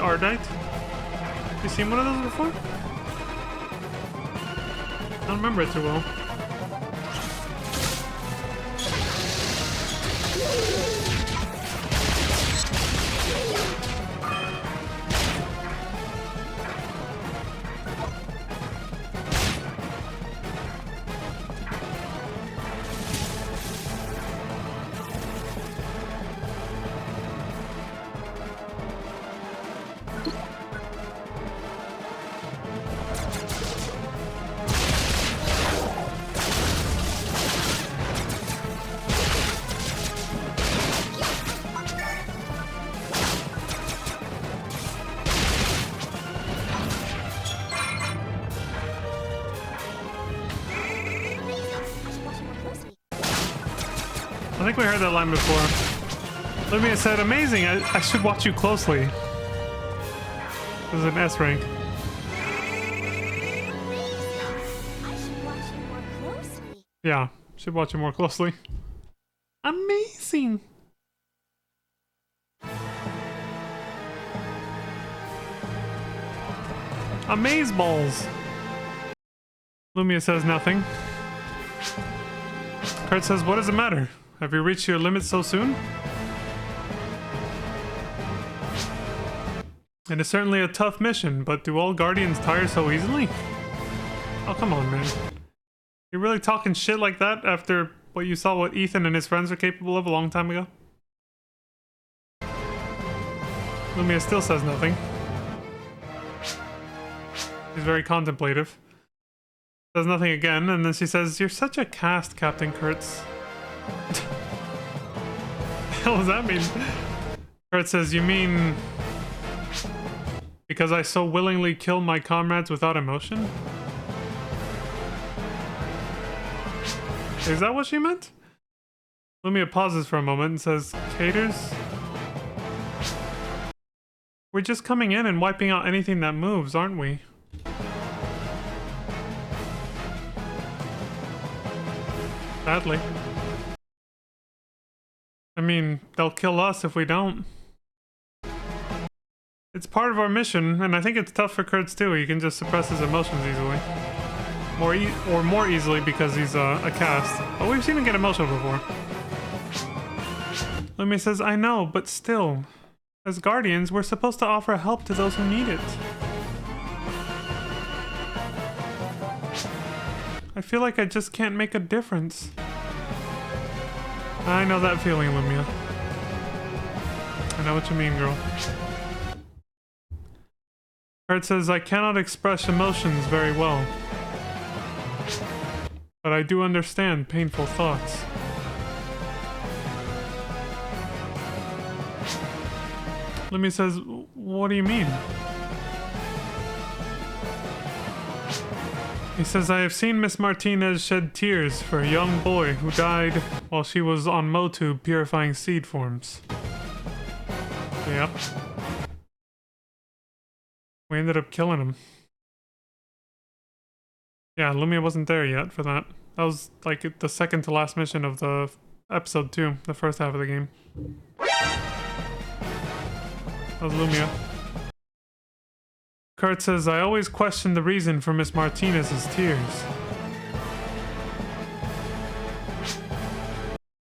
Ardite? You seen one of those before? I don't remember it too well. I think we heard that line before. Olivia said, amazing, I should watch you closely. This is an S rank. I should watch you more closely. Yeah, should watch you more closely. Amazing. Amazeballs. Lumia says nothing. Kurt says, what does it matter? Have you reached your limit so soon? And it's certainly a tough mission, but do all Guardians tire so easily? Oh, come on, man. You're really talking shit like that after what you saw what Ethan and his friends are capable of a long time ago? Lumia still says nothing. She's very contemplative. Says nothing again, and then she says, you're such a cast, Captain Kurtz. What the hell does that mean? Kurt says, you mean... because I so willingly kill my comrades without emotion? Is that what she meant? Lumia pauses for a moment and says, Caters? We're just coming in and wiping out anything that moves, aren't we? Sadly. I mean, they'll kill us if we don't. It's part of our mission, and I think it's tough for Kurtz too. He can just suppress his emotions easily. More easily because he's a cast. But we've seen him get emotional before. Lumia says, I know, but still. As Guardians, we're supposed to offer help to those who need it. I feel like I just can't make a difference. I know that feeling, Lumia. I know what you mean, girl. Kurt says, I cannot express emotions very well. But I do understand painful thoughts. Lumia says, what do you mean? He says, I have seen Miss Martinez shed tears for a young boy who died while she was on MoTube purifying seed forms. Yep. We ended up killing him. Yeah, Lumia wasn't there yet for that. That was like the second to last mission of the episode 2, the first half of the game. That was Lumia. Kurt says, I always question the reason for Miss Martinez's tears.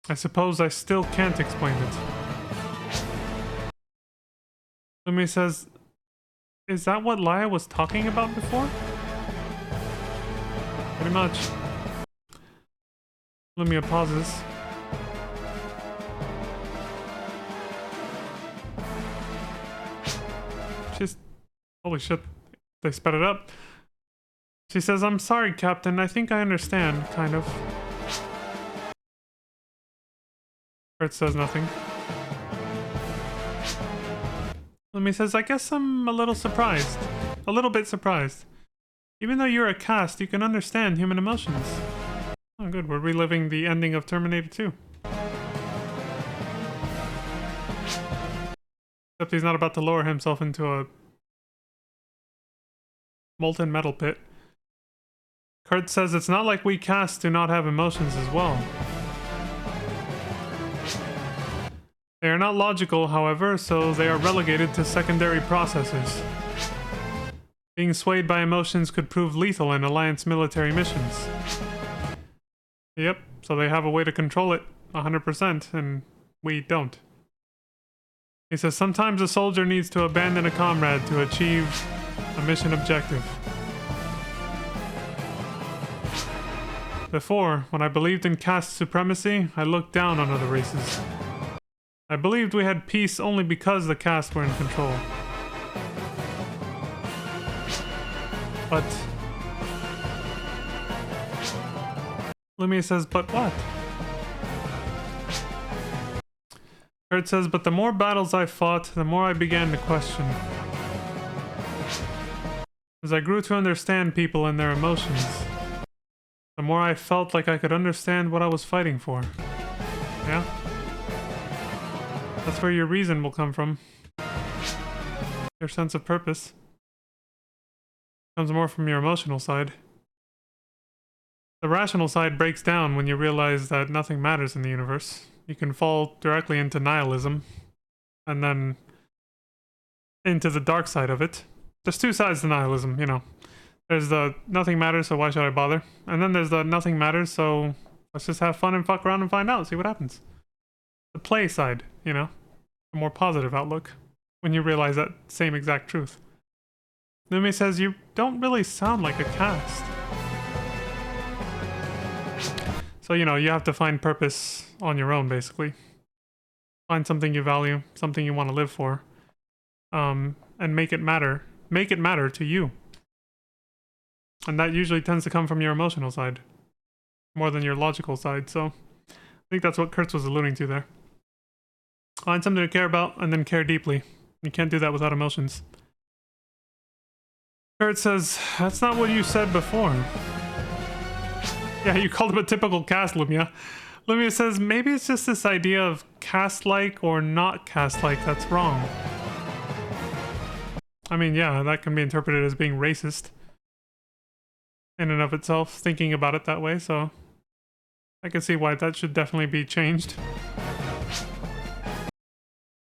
I suppose I still can't explain it. Lumia says, is that what Laia was talking about before? Pretty much. Lumia pauses. She's... holy shit. They sped it up. She says, I'm sorry, Captain. I think I understand, kind of. Kurt says nothing. Lumia says, I guess I'm a little surprised. A little bit surprised. Even though you're a cast, you can understand human emotions. Oh good, we're reliving the ending of Terminator 2. Except he's not about to lower himself into a molten metal pit. Kurt says it's not like we casts do not have emotions as well. They are not logical, however, so they are relegated to secondary processors. Being swayed by emotions could prove lethal in Alliance military missions. Yep, so they have a way to control it 100%, and we don't. He says, sometimes a soldier needs to abandon a comrade to achieve a mission objective. Before, when I believed in caste supremacy, I looked down on other races. I believed we had peace only because the caste were in control. But... Lumia says, but what? Kurt says, but the more battles I fought, the more I began to question. As I grew to understand people and their emotions, the more I felt like I could understand what I was fighting for. Yeah? That's where your reason will come from. Your sense of purpose comes more from your emotional side. The rational side breaks down when you realize that nothing matters in the universe. You can fall directly into nihilism, and then into the dark side of it. There's two sides to nihilism, you know. There's the nothing matters, so why should I bother? And then there's the nothing matters, so let's just have fun and fuck around and find out, see what happens. The play side, you know, a more positive outlook when you realize that same exact truth. Lumi says, you don't really sound like a cast. So, you know, you have to find purpose on your own, basically. Find something you value, something you want to live for, and make it matter. Make it matter to you. And that usually tends to come from your emotional side, more than your logical side, so I think that's what Kurtz was alluding to there. Find something to care about, and then care deeply. You can't do that without emotions. Kurt says, that's not what you said before. Yeah, you called him a typical cast, Lumia. Lumia says, maybe it's just this idea of cast-like or not cast-like that's wrong. I mean, yeah, that can be interpreted as being racist in and of itself, thinking about it that way, so I can see why that should definitely be changed.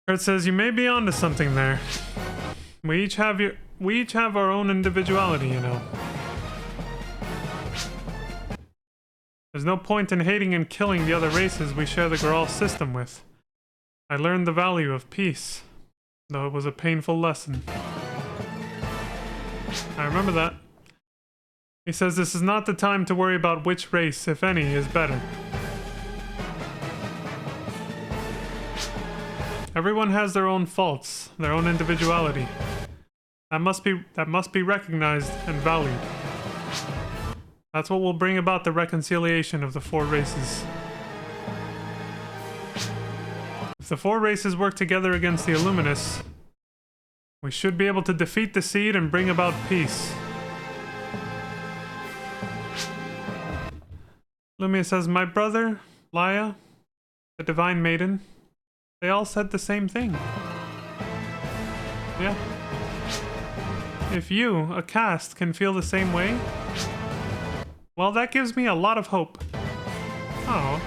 Kurt says, you may be onto something there. We each have our own individuality, you know. There's no point in hating and killing the other races we share the Graal system with. I learned the value of peace, though it was a painful lesson. I remember that. He says this is not the time to worry about which race, if any, is better. Everyone has their own faults, their own individuality. That must be recognized and valued. That's what will bring about the reconciliation of the four races. If the four races work together against the Illuminus, we should be able to defeat the Seed and bring about peace. Lumia says, my brother, Laia, the Divine Maiden, they all said the same thing. Yeah. If you, a cast, can feel the same way, well, that gives me a lot of hope. Oh.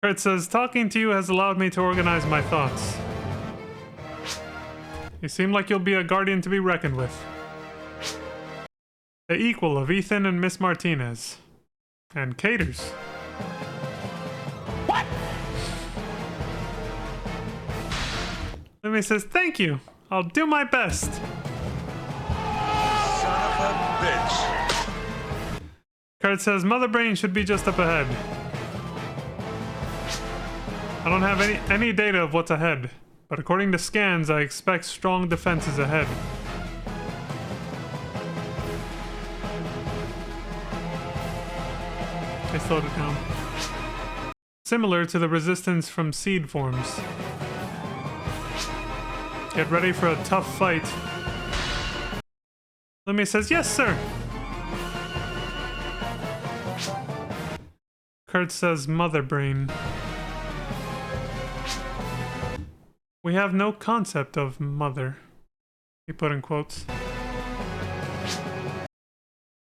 Kurt says, talking to you has allowed me to organize my thoughts. You seem like you'll be a guardian to be reckoned with. The equal of Ethan and Miss Martinez. And Caters. What? Lumi says, thank you. I'll do my best. Son of a bitch. Kurt says, Mother Brain should be just up ahead. I don't have any data of what's ahead, but according to scans, I expect strong defenses ahead. I slowed it down. Similar to the resistance from seed forms. Get ready for a tough fight. Lumia says, yes, sir. Kurt says, Mother Brain. We have no concept of mother. He put in quotes.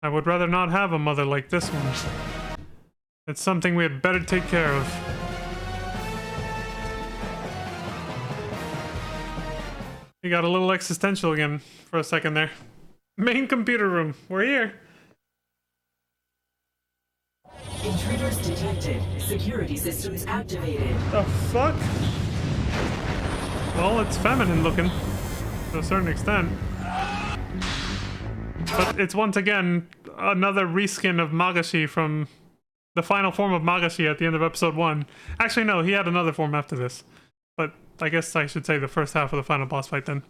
I would rather not have a mother like this one. It's something we had better take care of. He got a little existential again for a second there. Main computer room. We're here. Intruders detected. Security systems activated. The fuck? Well, it's feminine looking to a certain extent. But it's once again another reskin of Magashi from the final form of Magashi at the end of episode 1. Actually, no, he had another form after this. But I guess I should say the first half of the final boss fight then.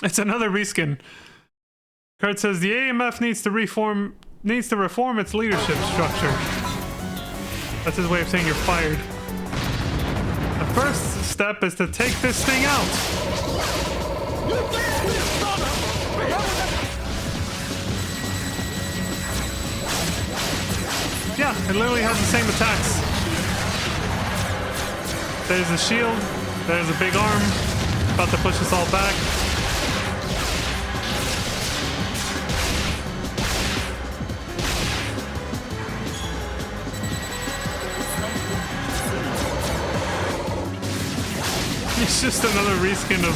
It's another reskin. Kurt says the AMF needs to reform its leadership structure. That's his way of saying you're fired. The first step is to take this thing out. Yeah, it literally has the same attacks. There's a shield. There's a big arm. About to push us all back. It's just another reskin of...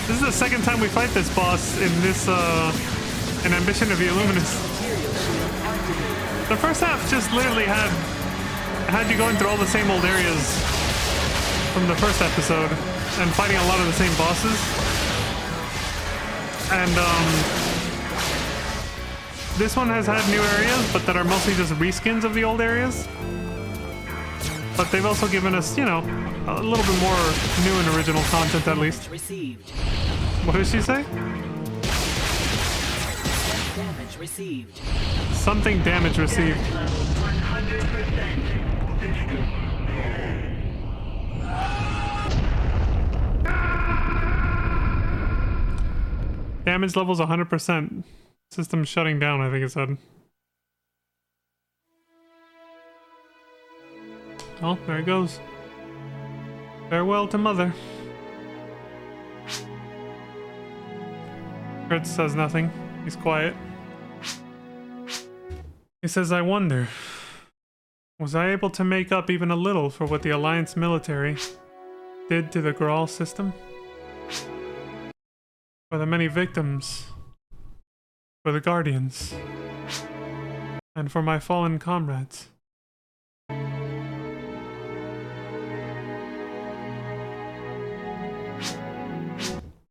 This is the second time we fight this boss in this, an Ambition of the Illuminus. The first half just literally had you going through all the same old areas from the first episode and fighting a lot of the same bosses. And, this one has had new areas, but that are mostly just reskins of the old areas. But they've also given us, you know, a little bit more new and original content at least. Received. What did she say? Damage received. Something damage received. Damage levels 100%. System shutting down, I think it said. Oh, there it goes. Farewell to Mother. Kurt says nothing. He's quiet. He says, I wonder, was I able to make up even a little for what the Alliance military did to the Graal system? For the many victims, for the Guardians, and for my fallen comrades.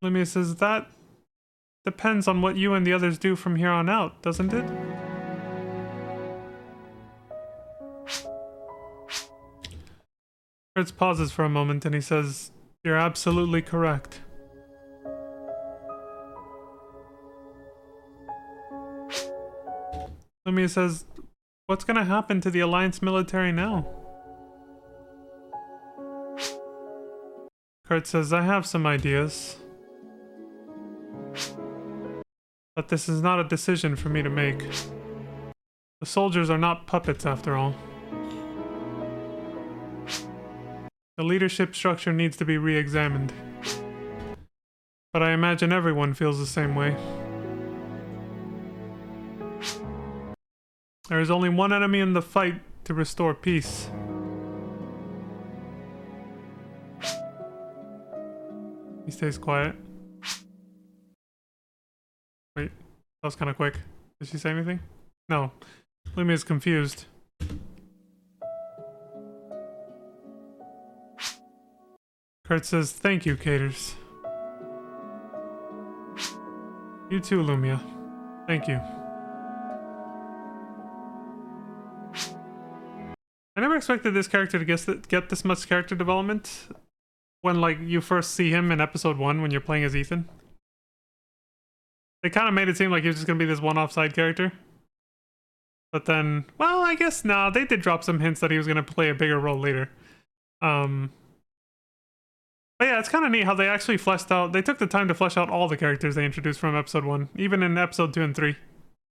Illuminus says, that depends on what you and the others do from here on out, doesn't it? Fritz pauses for a moment and he says, you're absolutely correct. Illuminus says, what's gonna happen to the Alliance military now? Kurt says, I have some ideas. But this is not a decision for me to make. The soldiers are not puppets after all. The leadership structure needs to be re-examined. But I imagine everyone feels the same way. There is only one enemy in the fight to restore peace. He stays quiet. Wait, that was kind of quick. Did she say anything? No. Lumi is confused. Kurt says, thank you, Caters. You too, Lumia. Thank you. I never expected this character to get this much character development when, like, you first see him in episode 1 when you're playing as Ethan. They kind of made it seem like he was just going to be this one-off side character. But then, well, I guess, nah, they did drop some hints that he was going to play a bigger role later. But yeah, it's kind of neat how they actually fleshed out, they took the time to flesh out all the characters they introduced from episode 1. Even in episode 2 and 3.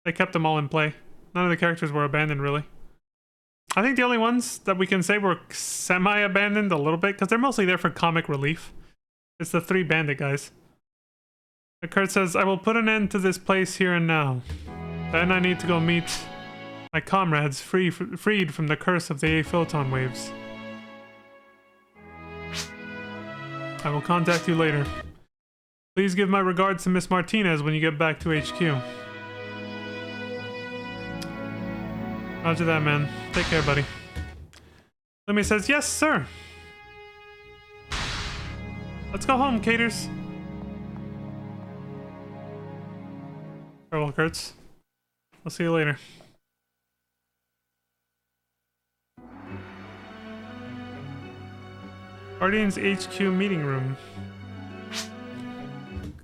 They kept them all in play. None of the characters were abandoned, really. I think the only ones that we can say were semi-abandoned a little bit, because they're mostly there for comic relief. It's the 3 bandit guys. Kurt says, I will put an end to this place here and now. Then I need to go meet my comrades freed from the curse of the Photon waves. I will contact you later. Please give my regards to Miss Martinez when you get back to HQ. Roger that, man. Take care, buddy. Lumi says, yes, sir. Let's go home, Caters. Farewell, Kurtz. I'll see you later. Guardians HQ meeting room.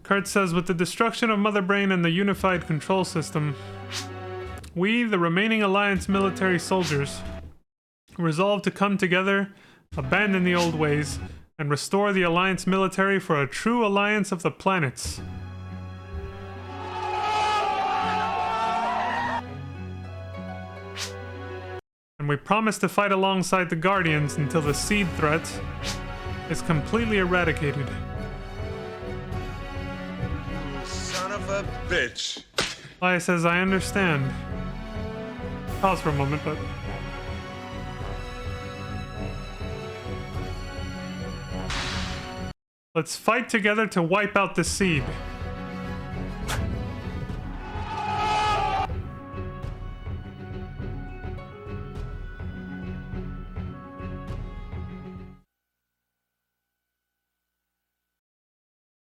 Kurt says, with the destruction of Mother Brain and the unified control system, we, the remaining Alliance military soldiers, resolve to come together, abandon the old ways, and restore the Alliance military for a true alliance of the planets. we promise to fight alongside the Guardians until the seed threat is completely eradicated. You son of a bitch. Laya says, I understand. Pause for a moment, but... let's fight together to wipe out the seed.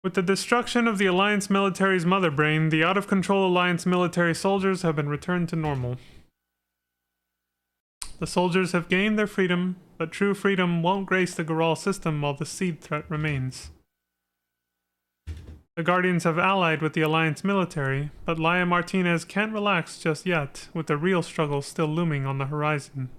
With the destruction of the Alliance military's mother brain, the out-of-control Alliance military soldiers have been returned to normal. The soldiers have gained their freedom, but true freedom won't grace the Goral system while the seed threat remains. The Guardians have allied with the Alliance military, but Laya Martinez can't relax just yet, with the real struggle still looming on the horizon.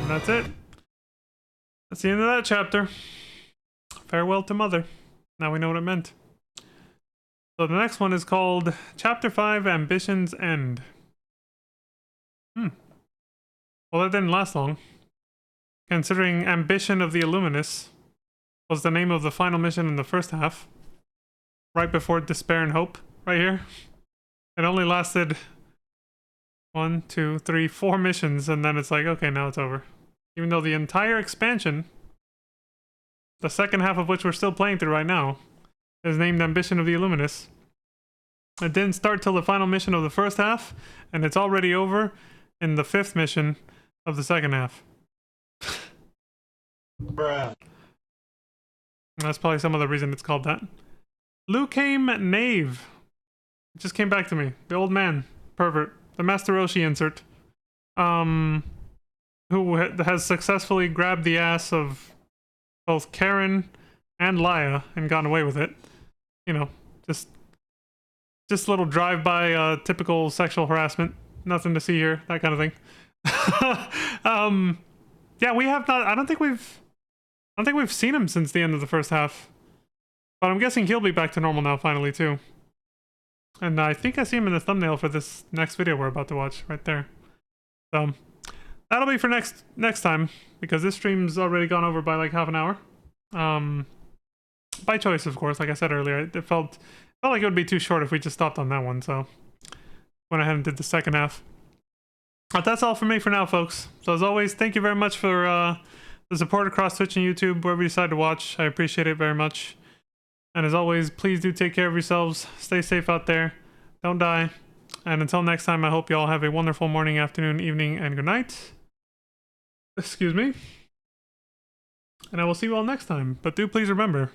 And that's it. That's the end of that chapter. Farewell to Mother. Now we know what it meant. So the next one is called Chapter 5, Ambition's End. Well, that didn't last long. Considering Ambition of the Illuminus was the name of the final mission in the first half. Right before Despair and Hope, right here. It only lasted 1, 2, 3, 4 missions, and then it's like, okay, now it's over. Even though the entire expansion, the second half of which we're still playing through right now, is named Ambition of the Illuminus. It didn't start till the final mission of the first half, and it's already over in the 5th mission of the second half. Bruh. That's probably some of the reason it's called that. Lucame Knave. It just came back to me. The old man. Pervert. The Master Roshi insert. Who has successfully grabbed the ass of both Karen and Laya and gotten away with it. You know, just a little drive-by typical sexual harassment. Nothing to see here, that kind of thing. Yeah, we have not. I don't think we've seen him since the end of the first half. But I'm guessing he'll be back to normal now finally too. And I think I see him in the thumbnail for this next video we're about to watch right there. So that'll be for next time, because this stream's already gone over by like half an hour. By choice, of course. Like I said earlier, it felt like it would be too short if we just stopped on that one, so went ahead and did the second half. But that's all for me for now, folks. So as always, thank you very much for the support across Twitch and YouTube, wherever you decide to watch. I appreciate it very much. And as always, please do take care of yourselves. Stay safe out there. Don't die. And until next time, I hope you all have a wonderful morning, afternoon, evening, and good night. Excuse me. And I will see you all next time. But do please remember,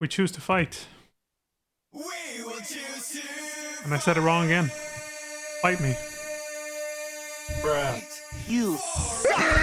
we choose to fight. We will choose to And I said it wrong again. Fight me. Bruh. You suck!